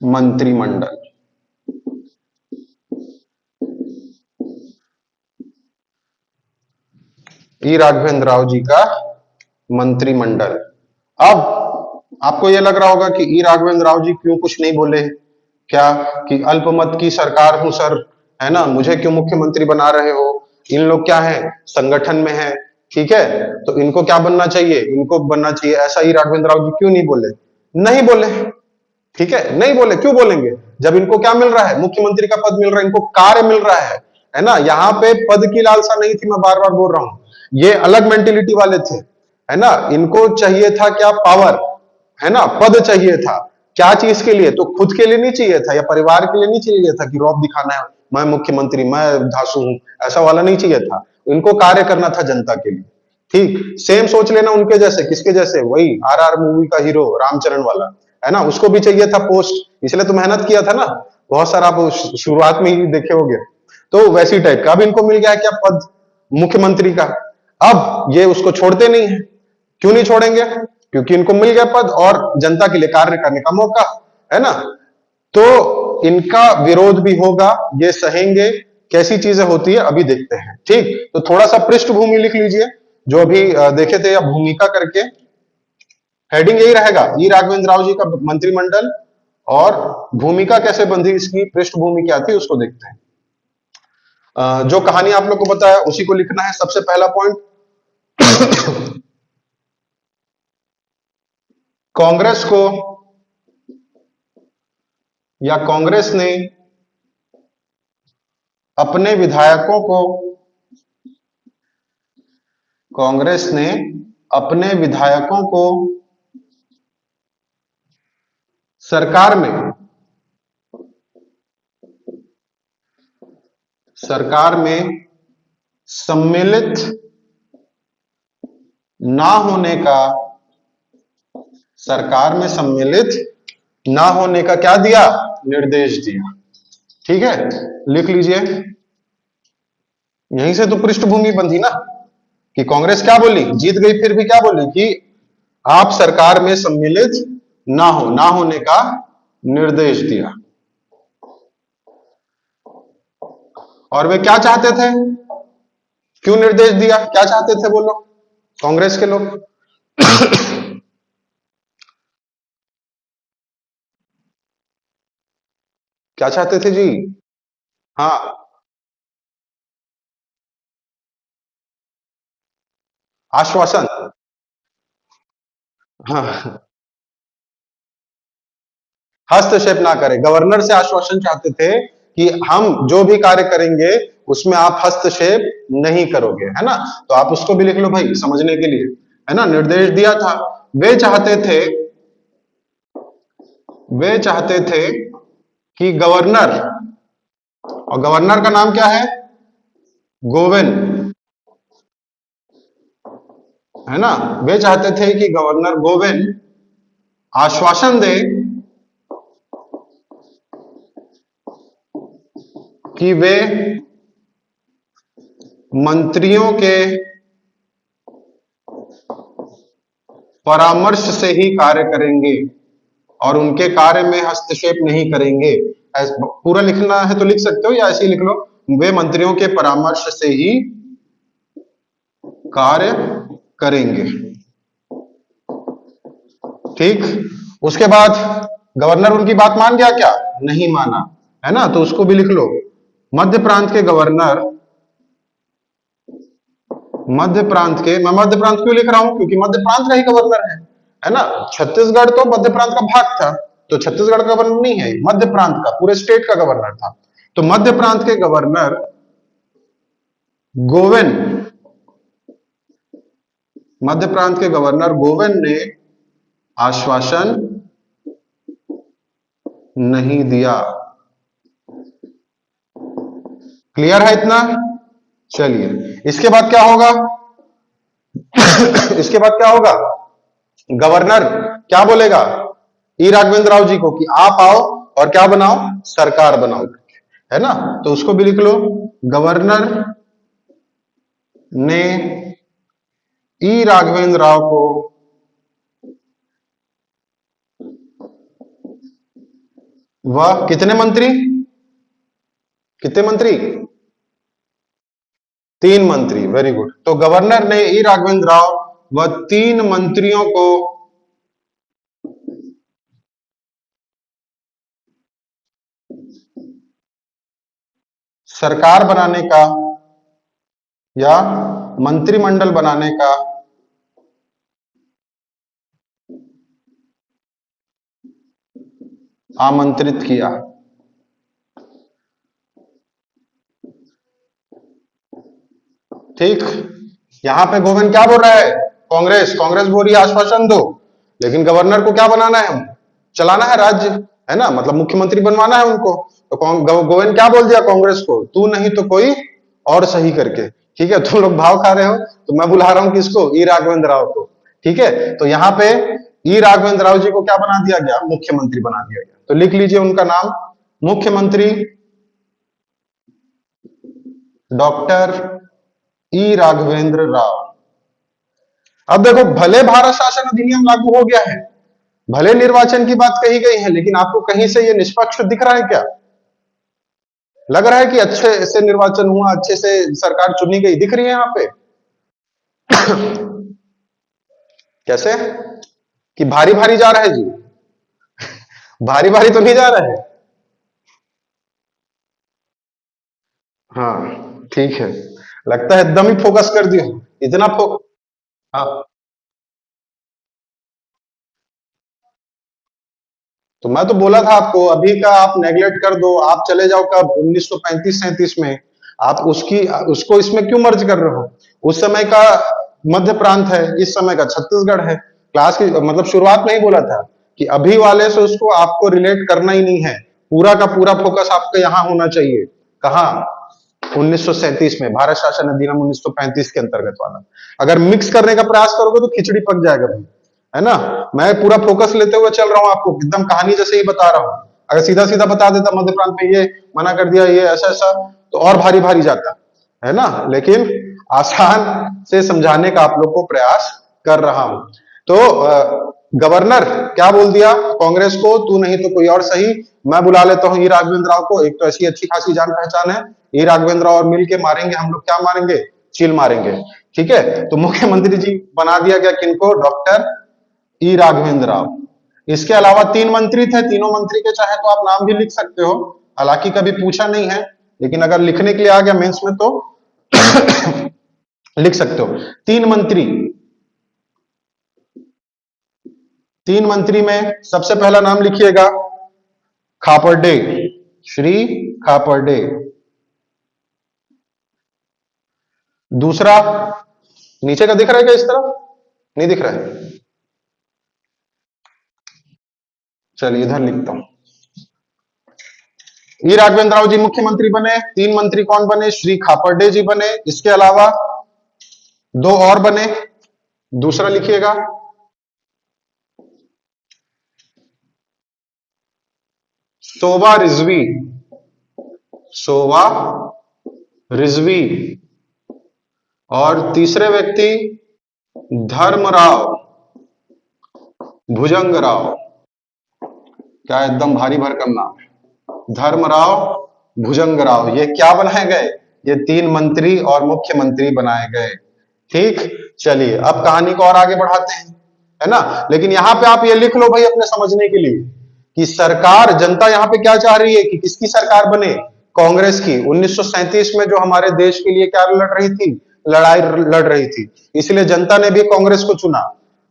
मंत्रिमंडल। ई राघवेंद्र राव जी का मंत्रिमंडल। अब आपको यह लग रहा होगा कि ई राघवेंद्र राव जी क्यों कुछ नहीं बोले? क्या कि अल्पमत की सरकार हूं सर, है ना, मुझे क्यों मुख्यमंत्री बना रहे हो? इन लोग क्या है? संगठन में है। ठीक है, तो इनको क्या बनना चाहिए? इनको बनना चाहिए ऐसा। ई राघवेंद्र राव जी क्यों नहीं बोले? नहीं बोले। ठीक है, नहीं बोले। क्यों बोलेंगे जब इनको क्या मिल रहा है? मुख्यमंत्री का पद मिल रहा है, इनको कार्य मिल रहा है ना। यहाँ पे पद की लालसा नहीं थी, मैं बार बार बोल रहा हूं। ये अलग मेंटेलिटी वाले थे, है ना। इनको चाहिए था क्या? पावर, है ना, पद चाहिए था। क्या चीज के लिए? तो खुद के लिए नहीं चाहिए था या परिवार के लिए नहीं चाहिए था कि रौब दिखाना है, मैं मुख्यमंत्री, मैं धांसू हूं, ऐसा वाला नहीं चाहिए था। इनको कार्य करना था जनता के लिए। ठीक सेम सोच लेना उनके जैसे, किसके जैसे? वही आरआर मूवी का हीरो रामचरण वाला, है ना, उसको भी चाहिए था पोस्ट, इसलिए तो मेहनत किया था ना, बहुत सारा आप शुरुआत में ही देखे होंगे। तो वैसी टाइप का अब इनको मिल गया क्या पद, मुख्यमंत्री का। अब ये उसको छोड़ते नहीं है। क्यों नहीं छोड़ेंगे? क्योंकि इनको मिल गया पद और जनता के लिए कार्य करने का मौका, है ना। तो इनका विरोध भी होगा, ये सहेंगे। कैसी चीजें होती है अभी देखते हैं। ठीक, तो थोड़ा सा पृष्ठभूमि लिख लीजिए, जो अभी देखे थे, या भूमिका करके हेडिंग यही रहेगा, ई राघवेंद्र राव जी का मंत्रिमंडल और भूमिका कैसे बंधी, इसकी पृष्ठभूमि क्या थी उसको देखते हैं। जो कहानी आप लोग को बताया उसी को लिखना है। सबसे पहला पॉइंट, कांग्रेस को या कांग्रेस ने अपने विधायकों को, कांग्रेस ने अपने विधायकों को सरकार में सम्मिलित ना होने का, सरकार में सम्मिलित ना होने का क्या दिया? निर्देश दिया। ठीक है, लिख लीजिए। यहीं से तो पृष्ठभूमि बंधी ना, कि कांग्रेस क्या बोली, जीत गई फिर भी क्या बोली कि आप सरकार में सम्मिलित ना हो, ना होने का निर्देश दिया। और वे क्या चाहते थे? क्यों निर्देश दिया? क्या चाहते थे वो लोग, कांग्रेस के लोग? क्या चाहते थे जी? हाँ, आश्वासन। हाँ, हस्तक्षेप ना करें, गवर्नर से आश्वासन चाहते थे कि हम जो भी कार्य करेंगे उसमें आप हस्तक्षेप नहीं करोगे, है ना। तो आप उसको भी लिख लो भाई समझने के लिए, है ना। निर्देश दिया था। वे चाहते थे, वे चाहते थे कि गवर्नर, और गवर्नर का नाम क्या है? गोविंद, है ना। वे चाहते थे कि गवर्नर गोविंद आश्वासन दे कि वे मंत्रियों के परामर्श से ही कार्य करेंगे और उनके कार्य में हस्तक्षेप नहीं करेंगे। पूरा लिखना है तो लिख सकते हो या ऐसे ही लिख लो, वे मंत्रियों के परामर्श से ही कार्य करेंगे। ठीक, उसके बाद गवर्नर उनकी बात मान गया क्या? नहीं माना, है ना। तो उसको भी लिख लो, मध्य प्रांत के गवर्नर, मध्य प्रांत के, मैं मध्य प्रांत क्यों लिख रहा हूं? क्योंकि मध्य प्रांत का ही गवर्नर है ना। छत्तीसगढ़ तो मध्य प्रांत का भाग था, तो छत्तीसगढ़ का गवर्नर नहीं है, मध्य प्रांत का, पूरे स्टेट का गवर्नर था। तो मध्य प्रांत के गवर्नर गोविंद, मध्य प्रांत के गवर्नर गोविंद ने आश्वासन नहीं दिया। क्लियर है इतना? चलिए, इसके बाद क्या होगा? इसके बाद क्या होगा? गवर्नर क्या बोलेगा ई राघवेंद्र राव जी को कि आप आओ और क्या बनाओ? सरकार बनाओ, है ना। तो उसको भी लिख लो, गवर्नर ने ई राघवेंद्र राव को वह कितने मंत्री, कितने मंत्री? 3 मंत्री, वेरी गुड। तो गवर्नर ने ई राघवेंद्र राव व 3 मंत्रियों को सरकार बनाने का या मंत्रिमंडल बनाने का आमंत्रित किया। ठीक, यहां पे गोविंद क्या बोल रहा है? कांग्रेस बोल रही है आश्वासन दो, लेकिन गवर्नर को क्या बनाना है? चलाना है राज्य, है ना, मतलब मुख्यमंत्री बनवाना है उनको। तो गोविंद क्या बोल दिया कांग्रेस को, तू नहीं तो कोई और सही करके। ठीक है, तुम लोग भाव खा रहे हो तो मैं बुला रहा हूं किसको, ई राघवेंद्र राव को। ठीक है, तो यहाँ पे ई राघवेंद्र राव जी को क्या बना दिया गया, मुख्यमंत्री बना दिया गया। तो लिख लीजिए उनका नाम, मुख्यमंत्री डॉक्टर ई राघवेंद्र राव। अब देखो, भले भारत शासन अधिनियम लागू हो गया है, भले निर्वाचन की बात कही गई है, लेकिन आपको कहीं से ये निष्पक्ष दिख रहा है क्या? लग रहा है कि अच्छे से निर्वाचन हुआ, अच्छे से सरकार चुनी गई, दिख रही है यहाँ पे? कैसे कि भारी भारी जा रहा है जी? भारी भारी तो नहीं जा रहा है। हाँ ठीक है, लगता है एकदम ही फोकस कर दिया, इतना हाँ, तो मैं तो बोला था आपको, अभी का आप नेगलेक्ट कर दो, आप चले जाओ कब 1935-37 में। आप उसको इसमें क्यों मर्ज कर रहे हो? उस समय का मध्य प्रांत है, इस समय का छत्तीसगढ़ है। क्लास की मतलब शुरुआत में ही बोला था कि अभी वाले से उसको आपको रिलेट करना ही नहीं है, पूरा का पूरा फोकस आपका यहाँ होना चाहिए। कहाँ? 1937 में, भारत शासन अधिनियम 1935 के अंतर्गत वाला। अगर मिक्स करने का प्रयास करोगे तो खिचड़ी पक जाएगा भाई, है ना। मैं पूरा फोकस लेते हुए चल रहा हूं, आपको एकदम कहानी जैसे ही बता रहा हूं। अगर सीधा सीधा बता देता मध्य प्रांत में ये मना कर दिया, ये ऐसा ऐसा, तो और भारी भारी जाता, है ना। लेकिन आसान से समझाने का आप लोग को प्रयास कर रहा हूं। तो गवर्नर क्या बोल दिया कांग्रेस को, तू नहीं तो कोई और सही, मैं बुला लेता हूं ई राघवेंद्र राव को। एक तो ऐसी अच्छी खासी जान पहचान है, ई राघवेंद्र राव और मिलके मारेंगे हम लोग, क्या मारेंगे, चील मारेंगे। ठीक है, तो मुख्यमंत्री जी बना दिया गया किनको, डॉक्टर ई राघवेंद्र राव। इसके अलावा 3 मंत्री थे, तीनों मंत्री के चाहे तो आप नाम भी लिख सकते हो, हालांकि कभी पूछा नहीं है, लेकिन अगर लिखने के लिए आ गया मेंस में तो लिख सकते हो। 3 मंत्री, 3 मंत्री में सबसे पहला नाम लिखिएगा खापर्डे, श्री खापर्डे। दूसरा, नीचे का दिख रहा है क्या, इस तरफ नहीं दिख रहा है, चलिए इधर लिखता हूं। ई राघवेंद्र राव जी मुख्यमंत्री बने, 3 मंत्री कौन बने, श्री खापर्डे जी बने। इसके अलावा 2 और बने, दूसरा लिखिएगा शोभा रिजवी, शोभा रिजवी। और तीसरे व्यक्ति धर्मराव भुजंगराव। क्या एकदम भारी भरकम नाम है, धर्मराव भुजंगराव। ये क्या बनाए गए, ये 3 मंत्री और मुख्यमंत्री बनाए गए। ठीक, चलिए अब कहानी को और आगे बढ़ाते हैं, है ना। लेकिन यहां पे आप ये लिख लो भाई अपने समझने के लिए कि सरकार, जनता यहां पे क्या चाह रही है कि किसकी सरकार बने, कांग्रेस की। 1937 में जो हमारे देश के लिए क्या लड़ रही थी, लड़ाई लड़ रही थी, इसलिए जनता ने भी कांग्रेस को चुना।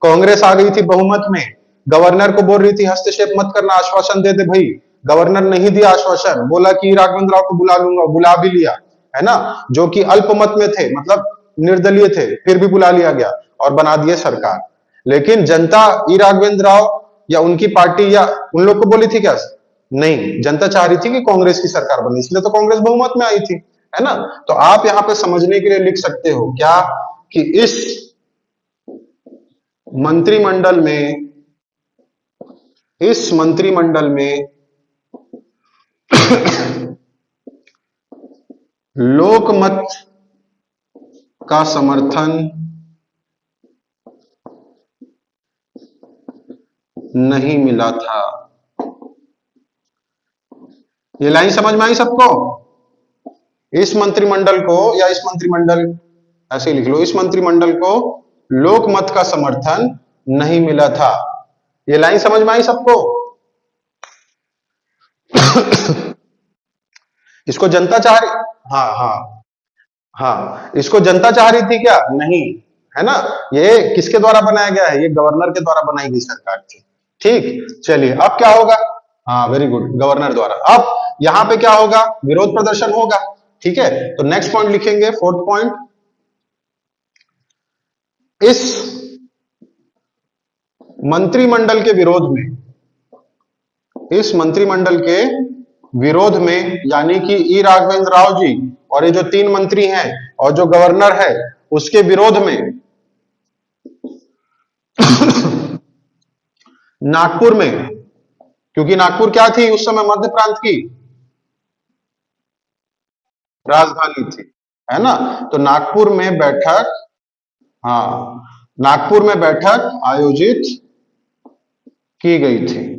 कांग्रेस आ गई थी बहुमत में, गवर्नर को बोल रही थी हस्तक्षेप मत करना, आश्वासन दे दे भाई। गवर्नर नहीं दिया आश्वासन, बोला कि राघवेंद्र राव को बुला लूंगा, बुला भी लिया, है ना, जो कि अल्पमत में थे, मतलब निर्दलीय थे, फिर भी बुला लिया गया और बना दिए सरकार। लेकिन जनता ई राघवेंद्र राव या उनकी पार्टी या उन लोग को बोली थी क्या, नहीं, जनता चाह रही थी कि कांग्रेस की सरकार बने, इसलिए तो कांग्रेस बहुमत में आई थी, है ना। तो आप यहां पे समझने के लिए लिख सकते हो क्या, कि इस मंत्रिमंडल में, इस मंत्रिमंडल में लोकमत का समर्थन नहीं मिला था। ये लाइन समझ में आई सबको? इस मंत्रिमंडल को, या इस मंत्रिमंडल, ऐसे ही लिख लो, इस मंत्रिमंडल को लोकमत का समर्थन नहीं मिला था। ये लाइन समझ में आई सबको? इसको जनता चाह रही, हाँ हाँ हाँ, इसको जनता चाह रही थी क्या, नहीं, है ना। ये किसके द्वारा बनाया गया है, ये गवर्नर के द्वारा बनाई गई सरकार थी। ठीक, चलिए अब क्या होगा, हाँ वेरी गुड, गवर्नर द्वारा। अब यहां पे क्या होगा, विरोध प्रदर्शन होगा। ठीक है, तो नेक्स्ट पॉइंट लिखेंगे, 4th पॉइंट, इस मंत्रिमंडल के विरोध में, इस मंत्रिमंडल के विरोध में, यानी कि ई राघवेंद्र राव जी और ये जो 3 मंत्री हैं और जो गवर्नर है उसके विरोध में नागपुर में, क्योंकि नागपुर क्या थी उस समय, मध्य प्रांत की राजधानी थी, है ना। तो नागपुर में बैठक, हाँ, नागपुर में बैठक आयोजित की गई थी।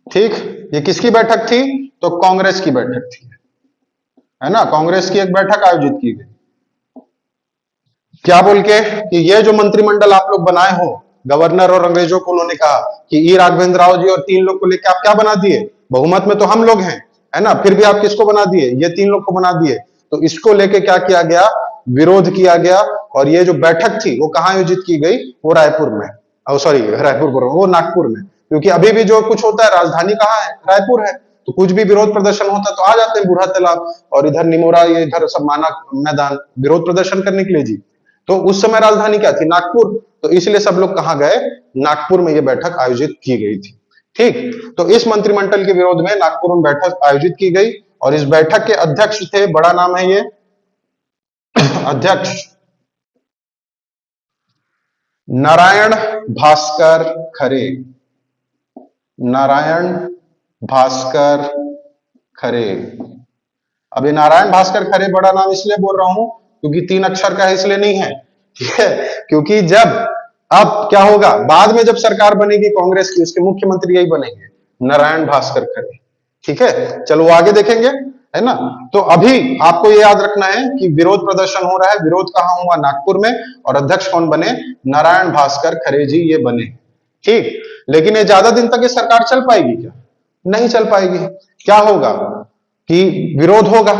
ठीक, ये किसकी बैठक थी? तो कांग्रेस की बैठक थी, है ना। कांग्रेस की एक बैठक आयोजित की गई, क्या बोल के कि ये जो मंत्रिमंडल आप लोग बनाए हो, गवर्नर और अंग्रेजों को उन्होंने कहा कि ई राघवेंद्र राव जी और 3 लोग को लेकर आप क्या बना दिए, बहुमत में तो हम लोग हैं, है ना, फिर भी आप किसको बना दिए, ये 3 लोग को बना दिए। तो इसको लेके क्या किया गया, विरोध किया गया। और ये जो बैठक थी वो कहाँ आयोजित की गई, वो रायपुर में, सॉरी रायपुर बोल रहा हूं, वो नागपुर में, क्योंकि अभी भी जो कुछ होता है राजधानी कहाँ है, रायपुर है। तो कुछ भी विरोध प्रदर्शन होता है तो आ जाते हैं बूढ़ा तालाब और इधर निमोरा, ये इधर सब माना मैदान विरोध प्रदर्शन करने के लिए जी। तो उस समय राजधानी क्या थी, नागपुर। तो इसलिए सब लोग कहां गए, नागपुर में यह बैठक आयोजित की गई थी। ठीक, तो इस मंत्रिमंडल के विरोध में नागपुर में बैठक आयोजित की गई और इस बैठक के अध्यक्ष थे, बड़ा नाम है ये अध्यक्ष नारायण भास्कर खरे। नारायण भास्कर खरे। अब ये नारायण भास्कर खरे बड़ा नाम इसलिए बोल रहा हूं क्योंकि 3 अक्षर का है, इसलिए नहीं है, ठीक है। क्योंकि जब अब क्या होगा, बाद में जब सरकार बनेगी कांग्रेस की, उसके मुख्यमंत्री यही बनेंगे, नारायण भास्कर खरे। ठीक है, चलो वो आगे देखेंगे, है ना। तो अभी आपको ये याद रखना है कि विरोध प्रदर्शन हो रहा है, विरोध कहां हुआ, नागपुर में, और अध्यक्ष कौन बने, नारायण भास्कर खरे जी ये बने। ठीक, लेकिन ये ज्यादा दिन तक ये सरकार चल पाएगी क्या, नहीं चल पाएगी। क्या होगा कि विरोध होगा,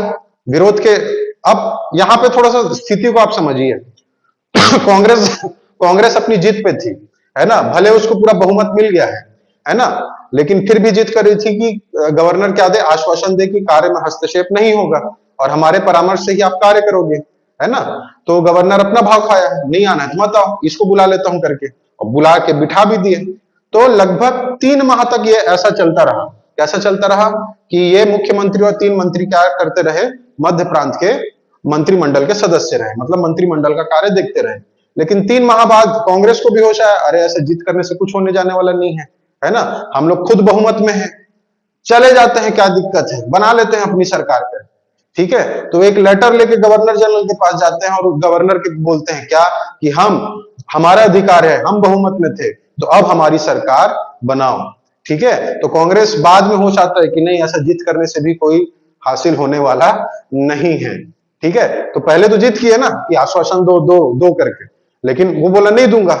विरोध के, अब यहां पे थोड़ा सा स्थिति को आप समझिए कांग्रेस कांग्रेस अपनी जीत पे थी, है ना, भले उसको पूरा बहुमत मिल गया है ना, लेकिन फिर भी जिद कर रही थी कि गवर्नर क्या दे, आश्वासन दे कि कार्य में हस्तक्षेप नहीं होगा और हमारे परामर्श से ही आप कार्य करोगे, है ना। तो गवर्नर अपना भाव खाया, नहीं आना है तो मत आओ, इसको बुला लेता हूं करके, और बुला के बिठा भी दिए। तो लगभग 3 माह तक ये ऐसा चलता रहा। कैसा चलता रहा कि ये मुख्यमंत्री और 3 मंत्री क्या करते रहे, मध्य प्रांत के मंत्रिमंडल के सदस्य रहे, मतलब मंत्रिमंडल का कार्य देखते रहे। लेकिन 3 माह बाद कांग्रेस को भी होश आया, अरे ऐसे जीत करने से कुछ होने जाने वाला नहीं है, है ना, हम लोग खुद बहुमत में हैं, चले जाते हैं, क्या दिक्कत है, बना लेते हैं अपनी सरकार पर। ठीक है, तो एक लेटर लेके गवर्नर जनरल के पास जाते हैं और गवर्नर के बोलते हैं क्या कि हम, हमारा अधिकार है, हम बहुमत में थे, तो अब हमारी सरकार बनाओ। ठीक है, तो कांग्रेस बाद में होश आता है कि नहीं, ऐसा जीत करने से भी कोई हासिल होने वाला नहीं है। ठीक है, तो पहले तो जीत किए ना कि आश्वासन दो दो दो करके, लेकिन वो बोला नहीं दूंगा।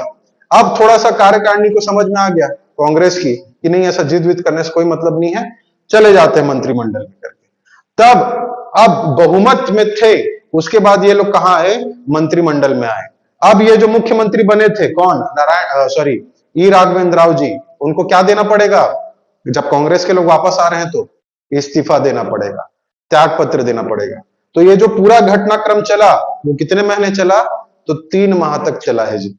अब थोड़ा सा कार्यकारिणी को समझ में आ गया कांग्रेस की कि नहीं, ऐसा जिद विद करने से कोई मतलब नहीं है, चले जाते हैं मंत्रिमंडल में करके। तब अब बहुमत में थे, उसके बाद ये लोग कहां आए, मंत्रिमंडल में आए। अब ये जो मुख्यमंत्री बने थे कौन, नारायण सॉरी ई राघवेंद्र राव जी, उनको क्या देना पड़ेगा, जब कांग्रेस के लोग वापस आ रहे हैं तो इस्तीफा देना पड़ेगा, त्याग पत्र देना पड़ेगा। तो ये जो पूरा घटनाक्रम चला वो कितने महीने चला, तो 3 माह तक चला है जी,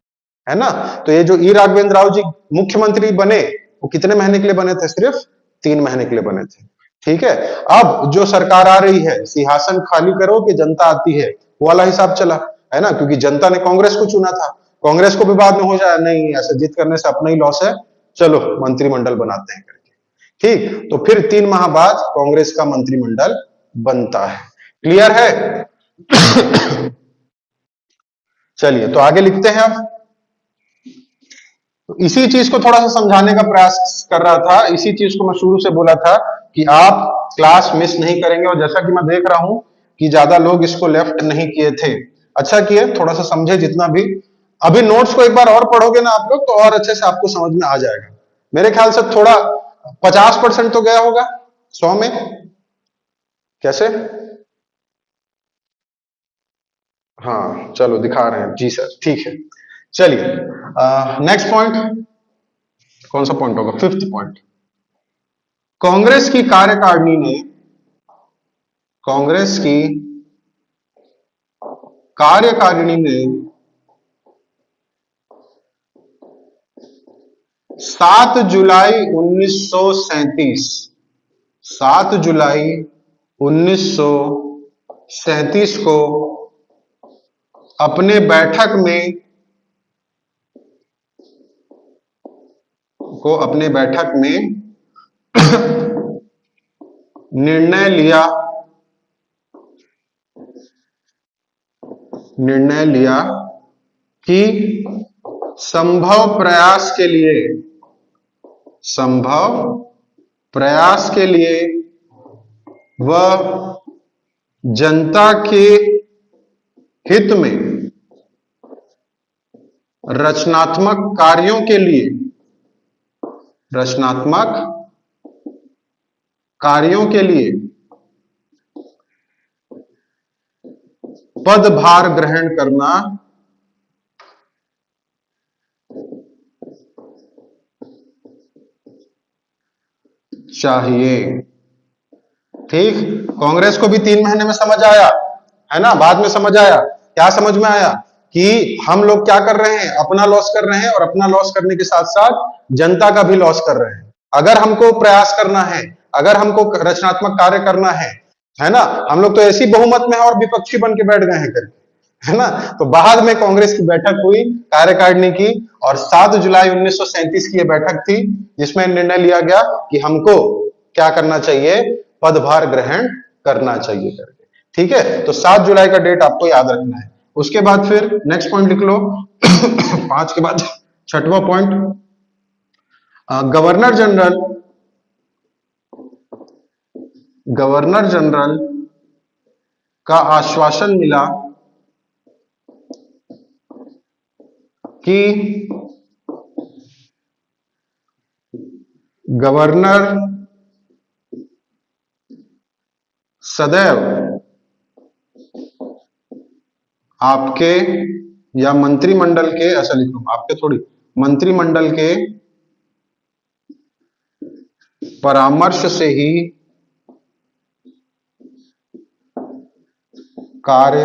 है ना। तो ये जो ई राघवेंद्र राव जी मुख्यमंत्री बने, वो कितने महीने के लिए बने थे, सिर्फ 3 महीने के लिए बने थे। ठीक है, अब जो सरकार आ रही है, सिंहासन खाली करो कि जनता आती है, वो वाला हिसाब चला, है ना, क्योंकि जनता ने कांग्रेस को चुना था। कांग्रेस को भी बाद में हो जाए नहीं, ऐसा जीत करने से अपना ही लॉस है, चलो मंत्रिमंडल बनाते हैं करके। ठीक, तो फिर 3 माह बाद कांग्रेस का मंत्रिमंडल बनता है। क्लियर है चलिए तो आगे लिखते हैं अब। तो इसी चीज को थोड़ा सा समझाने का प्रयास कर रहा था, इसी चीज को मैं शुरू से बोला था कि आप क्लास मिस नहीं करेंगे, और जैसा कि मैं देख रहा हूं कि ज्यादा लोग इसको लेफ्ट नहीं किए थे, अच्छा किए, थोड़ा सा समझे जितना भी। अभी नोट्स को एक बार और पढ़ोगे ना आप लोग तो और अच्छे से आपको समझ में आ जाएगा। मेरे ख्याल से थोड़ा 50% तो गया होगा 100 में, कैसे, हाँ चलो दिखा रहे हैं जी सर, ठीक है। चलिए नेक्स्ट पॉइंट, कौन सा पॉइंट होगा, 5th पॉइंट। कांग्रेस की कार्यकारिणी ने, कांग्रेस की कार्यकारिणी ने 7 जुलाई 1937, 7 जुलाई 1937 को अपने बैठक में निर्णय लिया कि संभव प्रयास के लिए वह जनता के हित में रचनात्मक कार्यों के लिए पदभार ग्रहण करना चाहिए। ठीक, कांग्रेस को भी 3 महीने में समझ आया, है ना, बाद में समझ आया। क्या समझ में आया कि हम लोग क्या कर रहे हैं, अपना लॉस कर रहे हैं, और अपना लॉस करने के साथ साथ जनता का भी लॉस कर रहे हैं। अगर हमको प्रयास करना है, अगर हमको रचनात्मक कार्य करना है ना, हम लोग तो ऐसी बहुमत में है और विपक्षी बन के बैठ गए हैं करके, है ना। तो बाद में कांग्रेस की बैठक हुई कार्यकारिणी की, और 7 जुलाई 1937 की यह बैठक थी, जिसमें निर्णय लिया गया कि हमको क्या करना चाहिए, पदभार ग्रहण करना चाहिए करके। ठीक है, तो 7 जुलाई का डेट आपको याद रखना है। उसके बाद फिर नेक्स्ट पॉइंट लिख लो 5 के बाद 6वां पॉइंट, गवर्नर जनरल का आश्वासन मिला कि गवर्नर सदैव आपके या मंत्रिमंडल के, ऐसा लिख लो, आपके थोड़ी, मंत्रिमंडल के परामर्श से ही कार्य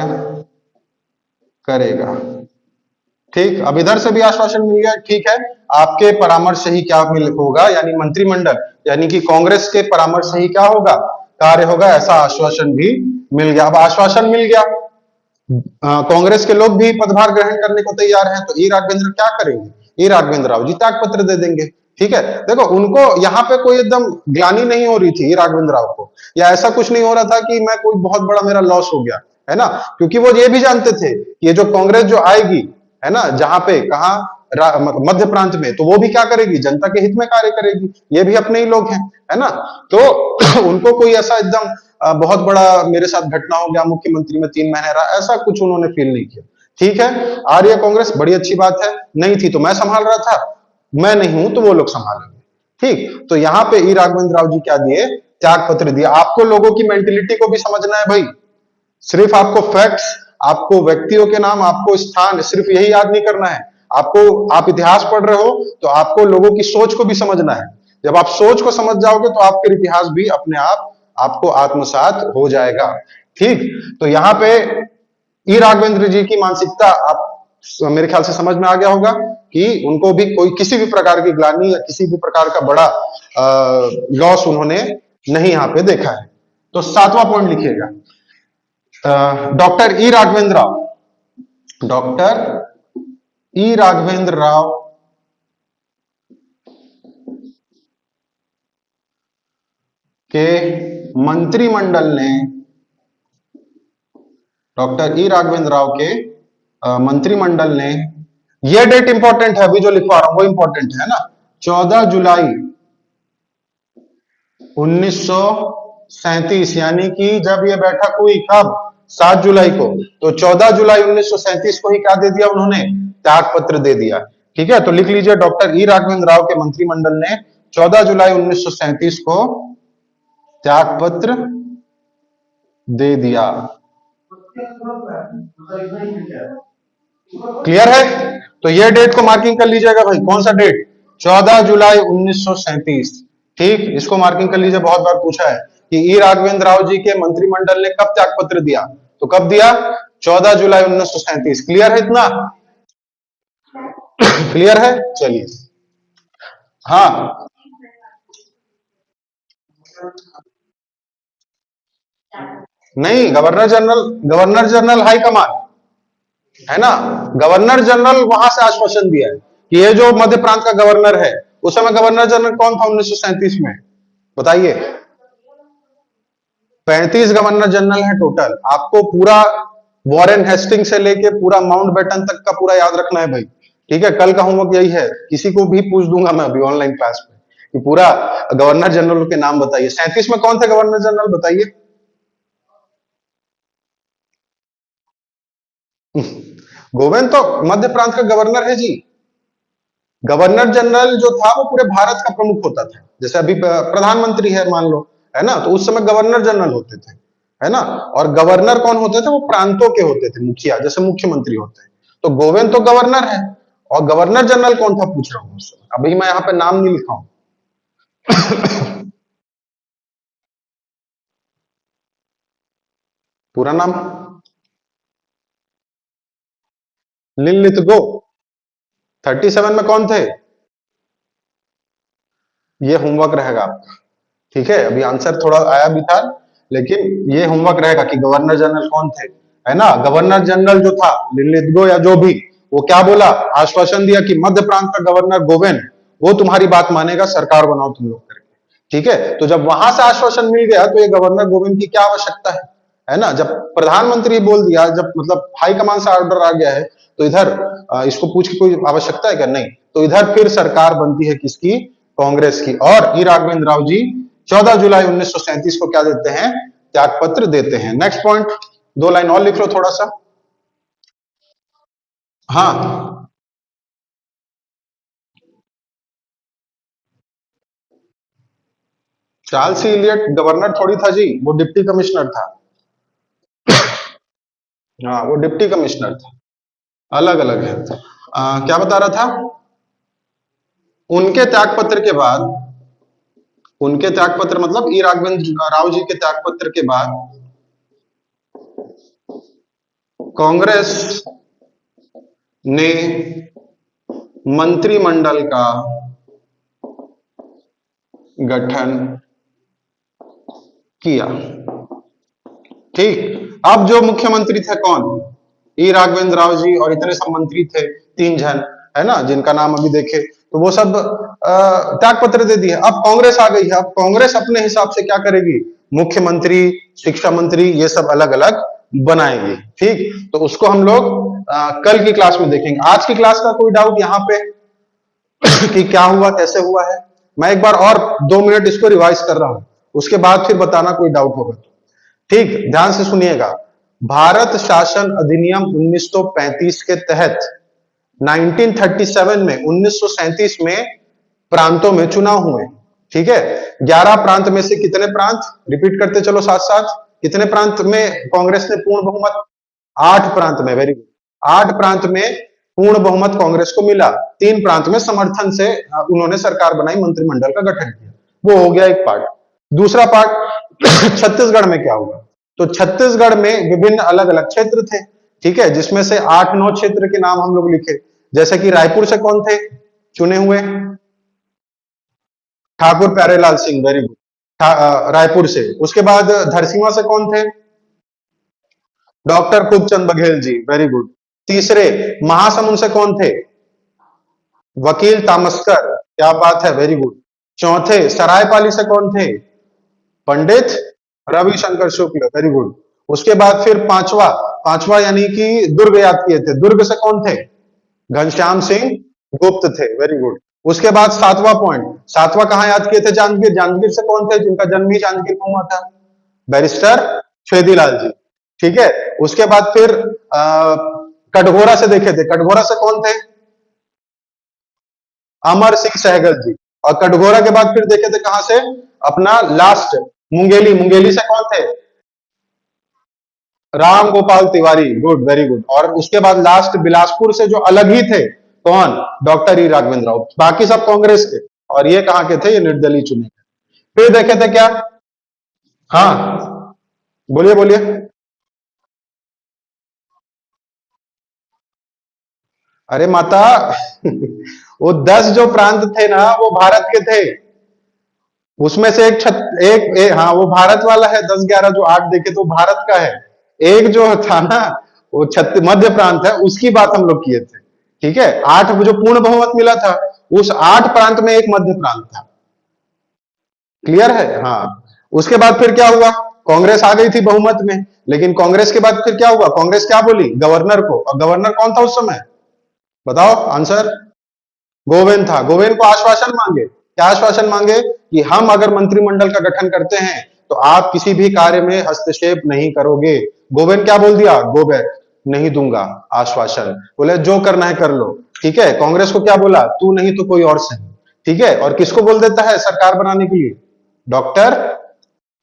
करेगा। ठीक, अब इधर से भी आश्वासन मिल गया, ठीक है, आपके परामर्श से ही क्या होगा, यानी मंत्रिमंडल, यानी कि कांग्रेस के परामर्श से ही क्या होगा, कार्य होगा, ऐसा आश्वासन भी मिल गया। अब आश्वासन मिल गया, कांग्रेस के लोग भी पदभार ग्रहण करने को तैयार हैं, तो ई राघवेंद्र क्या करेंगे, ई राघवेंद्र राव जी त्याग पत्र दे देंगे। ठीक है, देखो उनको यहाँ पे कोई एकदम ग्लानि नहीं हो रही थी ई राघवेंद्र राव को, या ऐसा कुछ नहीं हो रहा था कि मैं कोई बहुत बड़ा मेरा लॉस हो गया, है ना, क्योंकि वो ये भी जानते थे कि ये जो कांग्रेस जो आएगी, है ना, जहां पे कहा मध्य प्रांत में, तो वो भी क्या करेगी, जनता के हित में कार्य करेगी, ये भी अपने ही लोग हैं, है ना। तो उनको कोई ऐसा एकदम बहुत बड़ा मेरे साथ घटना हो गया, मुख्यमंत्री में 3 महीने रहा, ऐसा कुछ उन्होंने फील नहीं किया। ठीक है, आ रही है कांग्रेस, बड़ी अच्छी बात है, नहीं थी तो मैं संभाल रहा था, मैं नहीं हूं तो वो लोग संभालेंगे। ठीक, तो यहाँ पे ई राघवेंद्र राव जी क्या दिए, त्याग पत्र दिया। आपको लोगों की मेंटेलिटी को भी समझना है भाई, सिर्फ आपको फैक्ट्स, आपको व्यक्तियों के नाम, आपको स्थान, सिर्फ यही याद नहीं करना है। आपको, आप इतिहास पढ़ रहे हो तो आपको लोगों की सोच को भी समझना है। जब आप सोच को समझ जाओगे तो आपके इतिहास भी अपने आप आपको आत्मसात हो जाएगा। ठीक, तो यहाँ पे ई राघवेंद्र जी की मानसिकता आप मेरे ख्याल से समझ में आ गया होगा कि उनको भी कोई किसी भी प्रकार की ग्लानि या किसी भी प्रकार का बड़ा लॉस उन्होंने नहीं यहाँ पे देखा है। तो 7वां पॉइंट लिखिएगा, डॉक्टर ई राघवेंद्र राव के मंत्रिमंडल ने, डॉक्टर ई राघवेंद्र राव के मंत्रिमंडल ने, यह डेट इंपॉर्टेंट है, अभी जो लिखवा रहा हूं वो इंपॉर्टेंट है ना, 14 जुलाई 1937, यानी कि जब यह बैठक हुई, कब, 7 जुलाई को, तो 14 जुलाई 1937 को ही क्या दे दिया उन्होंने, त्याग पत्र दे दिया। ठीक है, तो लिख लीजिए, डॉक्टर ई राघवेंद्र राव के मंत्रिमंडल ने 14 जुलाई 1937 को त्याग पत्र दे दिया। क्लियर है, तो ये डेट को मार्किंग कर लीजिएगा भाई, कौन सा डेट, 14 जुलाई 1937। ठीक, इसको मार्किंग कर लीजिए, बहुत बार पूछा है कि ई राघवेंद्र राव जी के मंत्रिमंडल ने कब त्याग पत्र दिया, तो कब दिया, 14 जुलाई 1937। क्लियर है इतना, क्लियर है, चलिए हाँ, नहीं, गवर्नर जनरल हाई कमान है ना। गवर्नर जनरल वहां से आश्वासन दिया है कि ये जो मध्य प्रांत का गवर्नर है, उस समय गवर्नर जनरल कौन था 1937 में? बताइए। 35 गवर्नर जनरल है टोटल। आपको पूरा वॉरेन हेस्टिंग से लेके पूरा माउंट बेटन तक का पूरा याद रखना है भाई। ठीक है, कल का होमवर्क यही है। किसी को भी पूछ दूंगा मैं अभी ऑनलाइन क्लास में कि पूरा गवर्नर जनरल के नाम बताइए। 37 में कौन थे गवर्नर जनरल, बताइए। गोविंद तो मध्य प्रांत का गवर्नर है जी। गवर्नर जनरल जो था वो पूरे भारत का प्रमुख होता था। जैसे अभी प्रधानमंत्री है मान लो, है ना, तो उस समय गवर्नर जनरल होते थे, है ना। और गवर्नर कौन होते थे? वो प्रांतों के होते थे, मुखिया, जैसे मुख्यमंत्री होते हैं। तो गोविंद तो गवर्नर है। और गवर्नर जनरल कौन था पूछ रहा हूं उस समय। अभी मैं यहाँ पे नाम नहीं लिखा हूं। पूरा नाम लिनलिथ गो। 37 में कौन थे? ये होमवर्क रहेगा आपका। ठीक है, अभी आंसर थोड़ा आया भी था, लेकिन ये होमवर्क रहेगा कि गवर्नर जनरल कौन थे, है ना। गवर्नर जनरल जो था लिलितगो या जो भी, वो क्या बोला? आश्वासन दिया कि मध्य प्रांत का गवर्नर गोविंद, वो तुम्हारी बात मानेगा, सरकार बनाओ तुम लोग करके। ठीक है, तो जब वहां से आश्वासन मिल गया तो ये गवर्नर गोविंद की क्या आवश्यकता है ना। जब प्रधानमंत्री बोल दिया, जब मतलब हाई कमान से ऑर्डर आ गया है, तो इधर इसको पूछ के कोई आवश्यकता है क्या? नहीं। तो इधर फिर सरकार बनती है किसकी? कांग्रेस की। और ई राघवेंद्र राव जी 14 जुलाई 1937 को क्या देते हैं? त्याग पत्र देते हैं। नेक्स्ट पॉइंट, दो लाइन और लिख लो थोड़ा सा। हाँ, चार्ल्स सी इलियट गवर्नर थोड़ी था जी, वो डिप्टी कमिश्नर था। हाँ, वो डिप्टी कमिश्नर था। अलग अलग है। क्या बता रहा था? उनके त्याग पत्र के बाद, उनके त्याग पत्र मतलब ई राघवेंद्र राव जी के त्याग पत्र के बाद कांग्रेस ने मंत्रिमंडल का गठन किया। ठीक, अब जो मुख्यमंत्री थे कौन? ई राघवेंद्र राव जी, और इतने सब मंत्री थे, 3 जन, है ना, जिनका नाम अभी देखे। तो वो सब त्याग पत्र दे दिए। अब कांग्रेस आ गई है। अब कांग्रेस अपने हिसाब से क्या करेगी? मुख्यमंत्री, शिक्षा मंत्री, ये सब अलग अलग बनाएगी। ठीक, तो उसको हम लोग कल की क्लास में देखेंगे। आज की क्लास का कोई डाउट यहाँ पे कि क्या हुआ, कैसे हुआ है? मैं एक बार और 2 मिनट इसको रिवाइज कर रहा हूं, उसके बाद फिर बताना कोई डाउट होगा तो। ठीक, ध्यान से सुनिएगा। भारत शासन अधिनियम 1935 के तहत 1937 में, 1937 में प्रांतों में चुनाव हुए। ठीक है, 11 प्रांत में से कितने प्रांत? रिपीट करते चलो साथ साथ। कितने प्रांत में कांग्रेस ने पूर्ण बहुमत? 8 प्रांत में। Very good. 8 प्रांत में पूर्ण बहुमत कांग्रेस को मिला। 3 प्रांत में समर्थन से उन्होंने सरकार बनाई, मंत्रिमंडल का गठन किया। वो हो गया एक पार्ट। दूसरा पार्ट छत्तीसगढ़ में क्या हुआ? तो छत्तीसगढ़ में विभिन्न अलग अलग क्षेत्र थे। ठीक है, जिसमें से 8-9 क्षेत्र के नाम हम लोग लिखे। जैसे कि रायपुर से कौन थे चुने हुए? Thakur Pyarelal Singh, very good. रायपुर से। उसके बाद धरसींवा से कौन थे? Doctor Khubchand Baghel ji, very good. तीसरे महासमुंद से कौन थे? वकील तामस्कर, क्या बात है, वेरी गुड। चौथे सरायपाली से कौन थे? Pandit Ravishankar Shukla, very good. उसके बाद फिर पांचवा, पांचवा यानी कि दुर्ग याद किए थे। दुर्ग से कौन थे? घनश्याम सिंह गुप्त थे, वेरी गुड। उसके बाद सातवां पॉइंट, सातवां कहां याद किए थे? जांजगीर। जांजगीर से कौन थे जिनका जन्म ही जांजगीर में हुआ था? बैरिस्टर छेदीलाल जी। ठीक है, उसके बाद फिर कटघोरा से देखे थे। कटघोरा से कौन थे? अमर सिंह सहगल जी। और कटघोरा के बाद फिर देखे थे कहां से? अपना लास्ट मुंगेली। मुंगेली से कौन थे? Ram Gopal Tiwari, good, very good. और उसके बाद लास्ट बिलासपुर से जो अलग ही थे, कौन? डॉक्टर ई राघवेंद्र राव। बाकी सब कांग्रेस के। और ये कहां के थे? ये निर्दलीय चुने। फिर देखे थे क्या? हाँ, बोलिए बोलिए। अरे माता, वो 10 जो प्रांत थे ना वो भारत के थे। उसमें से हाँ वो भारत वाला है, 10-11 जो 8 देखे तो भारत का है। एक जो था ना वो मध्य प्रांत है, उसकी बात हम लोग किए थे। ठीक है, 8 जो पूर्ण बहुमत मिला था, उस 8 प्रांत में एक मध्य प्रांत था। क्लियर है? हाँ। उसके बाद फिर क्या हुआ? कांग्रेस आ गई थी बहुमत में, लेकिन कांग्रेस के बाद फिर क्या हुआ? कांग्रेस क्या बोली गवर्नर को, और गवर्नर कौन था उस समय? बताओ आंसर। गोविंद था। गोविंद को आश्वासन मांगे, क्या आश्वासन मांगे? कि हम अगर मंत्रिमंडल का गठन करते हैं तो आप किसी भी कार्य में हस्तक्षेप नहीं करोगे। गोविंद क्या बोल दिया? गो बैक, नहीं दूंगा आश्वासन। बोले जो करना है कर लो। ठीक है, कांग्रेस को क्या बोला? तू नहीं तो कोई और सही। ठीक है, और किसको बोल देता है सरकार बनाने के लिए? डॉक्टर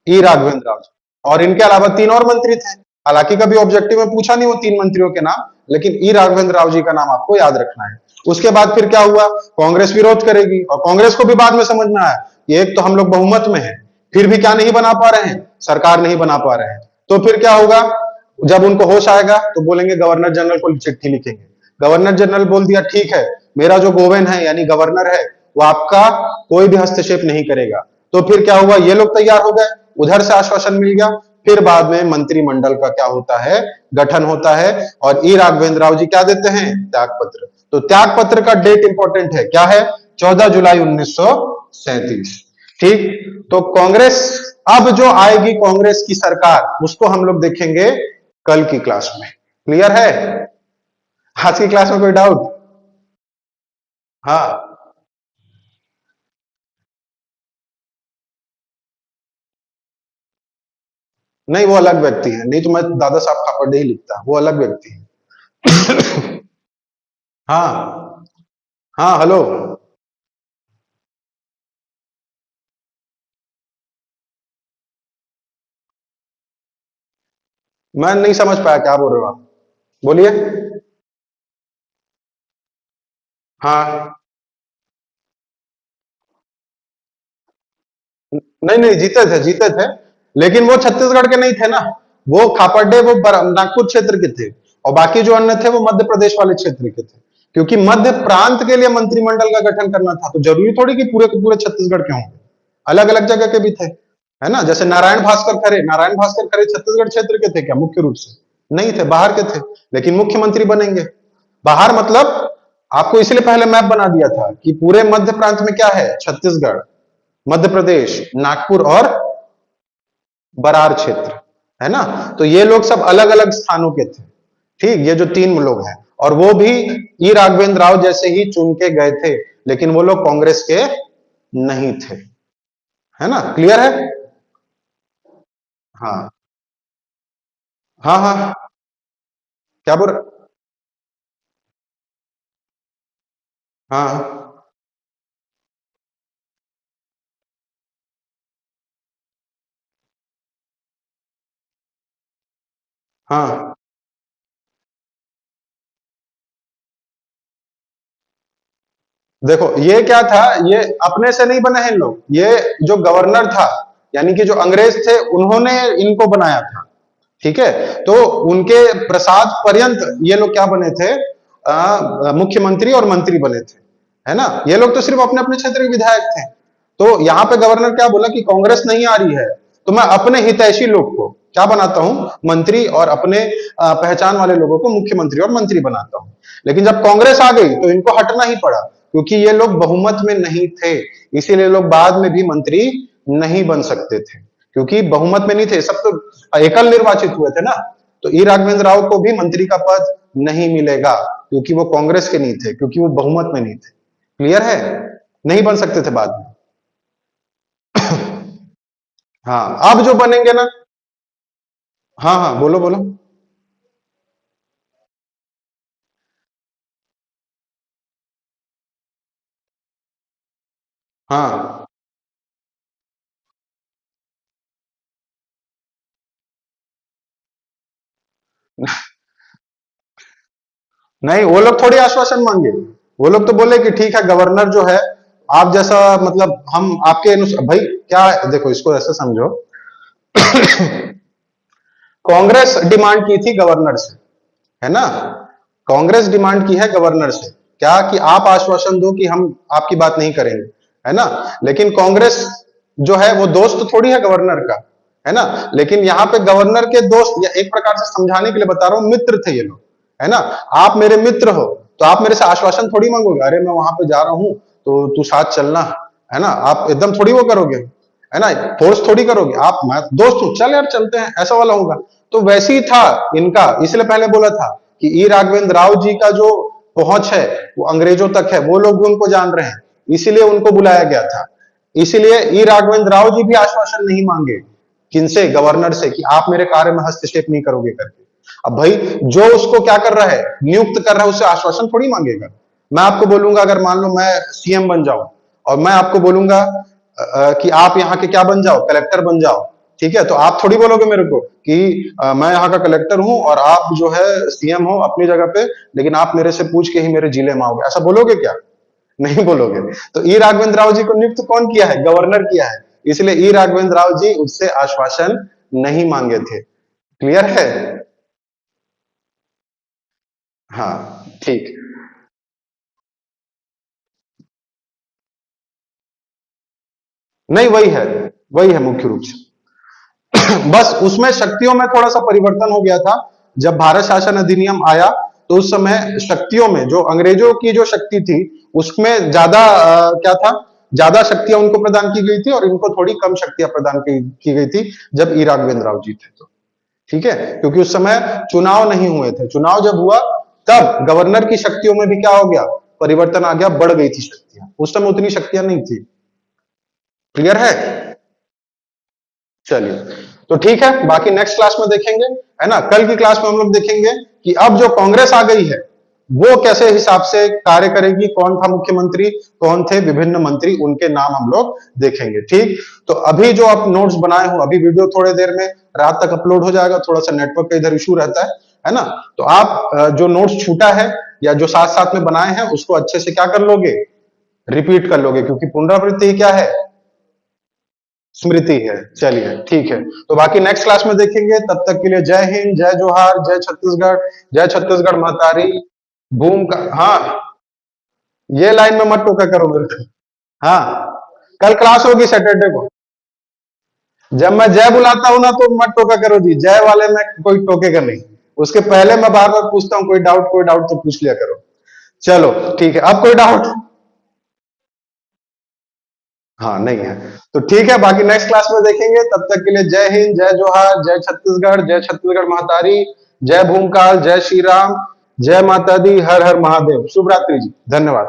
ई राघवेंद्र राव। और इनके अलावा 3 और मंत्री थे। हालांकि कभी ऑब्जेक्टिव में पूछा नहीं वो 3 मंत्रियों के नाम, लेकिन ई राघवेंद्र राव जी का नाम आपको याद रखना है। उसके बाद फिर क्या हुआ? कांग्रेस विरोध करेगी, और कांग्रेस को भी बाद में समझ में आया कि एक तो हम लोग बहुमत में हैं, फिर भी क्या नहीं बना पा रहे हैं? सरकार नहीं बना पा रहे हैं। तो फिर क्या होगा? जब उनको होश आएगा तो बोलेंगे गवर्नर जनरल को चिट्ठी लिखेंगे। गवर्नर जनरल बोल दिया ठीक है, मेरा जो गोवेन है यानी गवर्नर है, वो आपका कोई भी हस्तक्षेप नहीं करेगा। तो फिर क्या हुआ? ये लोग तैयार हो गए, उधर से आश्वासन मिल गया। फिर बाद में मंत्रिमंडल का क्या होता है? गठन होता है। और ई राघवेंद्र राव जी क्या देते हैं? त्याग पत्र। तो त्याग पत्र का डेट इंपॉर्टेंट है, क्या है? 14 जुलाई 1937। ठीक। तो कांग्रेस, अब जो आएगी कांग्रेस की सरकार, उसको हम लोग देखेंगे कल की क्लास में। क्लियर है? आज की क्लास में कोई डाउट? हाँ। नहीं, वो अलग व्यक्ति है, नहीं तो मैं दादा साहब खापड़े ही लिखता, वो अलग व्यक्ति है। हाँ। हाँ हेलो। मैं नहीं समझ पाया, क्या बोल रहे हो आप? बोलिए। हाँ। नहीं नहीं, जीते थे, जीते थे। लेकिन वो छत्तीसगढ़ के नहीं थे ना, वो खापड़े वो नागपुर क्षेत्र के थे। और बाकी जो अन्य थे वो मध्य प्रदेश वाले क्षेत्र के थे। क्योंकि मध्य प्रांत के लिए मंत्रिमंडल का गठन करना था, तो जरूरी थोड़ी कि पूरे के पूरे छत्तीसगढ़ के होंगे, अलग अलग जगह के भी थे। है ना? जैसे नारायण भास्कर खरे, नारायण भास्कर खरे छत्तीसगढ़ क्षेत्र के थे क्या मुख्य रूप से? नहीं थे, बाहर के थे। लेकिन मुख्यमंत्री बनेंगे बाहर, मतलब आपको इसलिए पहले मैप बना दिया था कि पूरे मध्य प्रांत में क्या है? छत्तीसगढ़, मध्य प्रदेश, नागपुर और बरार क्षेत्र। है ना? तो ये लोग सब अलग अलग स्थानों के थे। ठीक, ये जो 3 लोग हैं, और वो भी ई राघवेंद्र राव जैसे ही चुन के गए थे, लेकिन वो लोग कांग्रेस के नहीं थे। है ना? क्लियर है? हाँ हाँ हाँ। क्या बोल? हाँ हाँ। देखो ये क्या था, ये अपने से नहीं बने हैं लोग, ये जो गवर्नर था यानी कि जो अंग्रेज थे उन्होंने इनको बनाया था। ठीक है, तो उनके प्रसाद पर्यंत ये लोग क्या बने थे? मुख्यमंत्री और मंत्री बने थे। है ना? ये लोग तो सिर्फ अपने अपने क्षेत्र के विधायक थे। तो यहाँ पे गवर्नर क्या बोला कि कांग्रेस नहीं आ रही है, तो मैं अपने हितैषी लोग को क्या बनाता हूं? मंत्री, और अपने पहचान वाले लोगों को मुख्यमंत्री और मंत्री बनाता हूं। लेकिन जब कांग्रेस आ गई तो इनको हटना ही पड़ा, क्योंकि ये लोग बहुमत में नहीं थे। इसीलिए लोग बाद में भी मंत्री नहीं बन सकते थे, क्योंकि बहुमत में नहीं थे। सब तो एकल निर्वाचित हुए थे ना। तो ई राघवेंद्र राव को भी मंत्री का पद नहीं मिलेगा, क्योंकि वो कांग्रेस के नहीं थे, क्योंकि वो बहुमत में नहीं थे। क्लियर है? नहीं बन सकते थे बाद में। हाँ, अब जो बनेंगे ना। हाँ हाँ, बोलो बोलो। हाँ। नहीं, वो लोग थोड़ी आश्वासन मांगे। वो लोग तो बोले कि ठीक है गवर्नर जो है, आप जैसा, मतलब हम आपके अनुसार, भाई क्या है, देखो इसको ऐसे समझो। कांग्रेस डिमांड की थी गवर्नर से, है ना? कांग्रेस डिमांड की है गवर्नर से क्या कि आप आश्वासन दो कि हम आपकी बात नहीं करेंगे, है ना। लेकिन कांग्रेस जो है वो दोस्त थोड़ी है गवर्नर का, है ना। लेकिन यहाँ पे गवर्नर के दोस्त, या एक प्रकार से समझाने के लिए बता रहा हूं, मित्र थे ये लोग, है ना। आप मेरे मित्र हो तो आप मेरे से आश्वासन थोड़ी मांगोगे, अरे मैं वहां पे जा रहा हूं तो तू साथ चलना, है ना। आप एकदम थोड़ी वो करोगे, है ना, फोर्स थोड़ी करोगे आप, मैं दोस्त हूं चल यार चलते हैं, ऐसा वाला होगा। तो वैसे ही था इनका, इसलिए पहले बोला था कि ई राघवेंद्र राव जी का जो पहुंच है वो अंग्रेजों तक है, वो लोग भी उनको जान रहे हैं, इसीलिए उनको बुलाया गया था। इसीलिए ई राघवेंद्र राव जी भी आश्वासन नहीं मांगे, किनसे, गवर्नर से, कि आप मेरे कार्य में हस्तक्षेप नहीं करोगे करके। अब भाई जो उसको क्या कर रहा है, नियुक्त कर रहा है, उससे आश्वासन थोड़ी मांगेगा। मैं आपको बोलूंगा, अगर मान लो मैं सीएम बन जाऊं और मैं आपको बोलूंगा कि आप यहाँ के क्या बन जाओ, कलेक्टर बन जाओ, ठीक है, तो आप थोड़ी बोलोगे मेरे को कि मैं यहाँ का कलेक्टर हूं और आप जो है सीएम हो अपनी जगह पे, लेकिन आप मेरे से पूछ के ही मेरे जिले में आओगे, ऐसा बोलोगे क्या? नहीं बोलोगे। तो ई राघवेंद्र राव जी को नियुक्त कौन किया है? गवर्नर किया है। इसलिए ई राघवेंद्र राव जी उससे आश्वासन नहीं मांगे थे। क्लियर है? हाँ ठीक। नहीं, वही है मुख्य रूप से। बस उसमें शक्तियों में थोड़ा सा परिवर्तन हो गया था। जब भारत शासन अधिनियम आया तो उस समय शक्तियों में जो अंग्रेजों की जो शक्ति थी उसमें ज्यादा क्या था, ज्यादा शक्तियां उनको प्रदान की गई थी और इनको थोड़ी कम शक्तियां प्रदान की गई थी जब ई राघवेंद्र राव जी थे तो। ठीक है, क्योंकि उस समय चुनाव नहीं हुए थे। चुनाव जब हुआ तब गवर्नर की शक्तियों में भी क्या हो गया, परिवर्तन आ गया, बढ़ गई थी शक्तियां, उस समय उतनी शक्तियां नहीं थी। क्लियर है? चलिए, तो ठीक है, बाकी नेक्स्ट क्लास में देखेंगे, है ना। कल की क्लास में हम लोग देखेंगे कि अब जो कांग्रेस आ गई है वो कैसे हिसाब से कार्य करेगी, कौन था मुख्यमंत्री, कौन थे विभिन्न मंत्री, उनके नाम हम लोग देखेंगे। ठीक, तो अभी जो आप नोट्स बनाए हो, अभी वीडियो थोड़े देर में रात तक अपलोड हो जाएगा, थोड़ा सा नेटवर्क का इधर इशू रहता है ना। तो आप जो नोट्स छूटा है या जो साथ साथ में बनाए हैं उसको अच्छे से क्या कर लोगे, रिपीट कर लोगे, क्योंकि पुनरावृत्ति ही क्या है, स्मृति है। चलिए ठीक है, तो बाकी नेक्स्ट क्लास में देखेंगे। तब तक के लिए जय हिंद, जय जोहार, जय छत्तीसगढ़, जय छत्तीसगढ़ महतारी, भूम का, हाँ, ये लाइन में मत टोका करो मेरे को। हाँ, कल क्लास होगी सैटरडे को। जब मैं जय बुलाता हूं ना तो मत टोका करो जी, जय वाले में कोई टोकेगा नहीं। उसके पहले मैं बार बार पूछता हूँ, कोई डाउट तो पूछ लिया करो। चलो ठीक है, अब कोई डाउट? हाँ नहीं है, तो ठीक है, बाकी नेक्स्ट क्लास में देखेंगे। तब तक के लिए जय हिंद, जय जोहार, जय छत्तीसगढ़ महातारी, जय भूमकाल, जय श्री राम, जय माता दी, हर हर महादेव। शुभ रात्रि जी, धन्यवाद।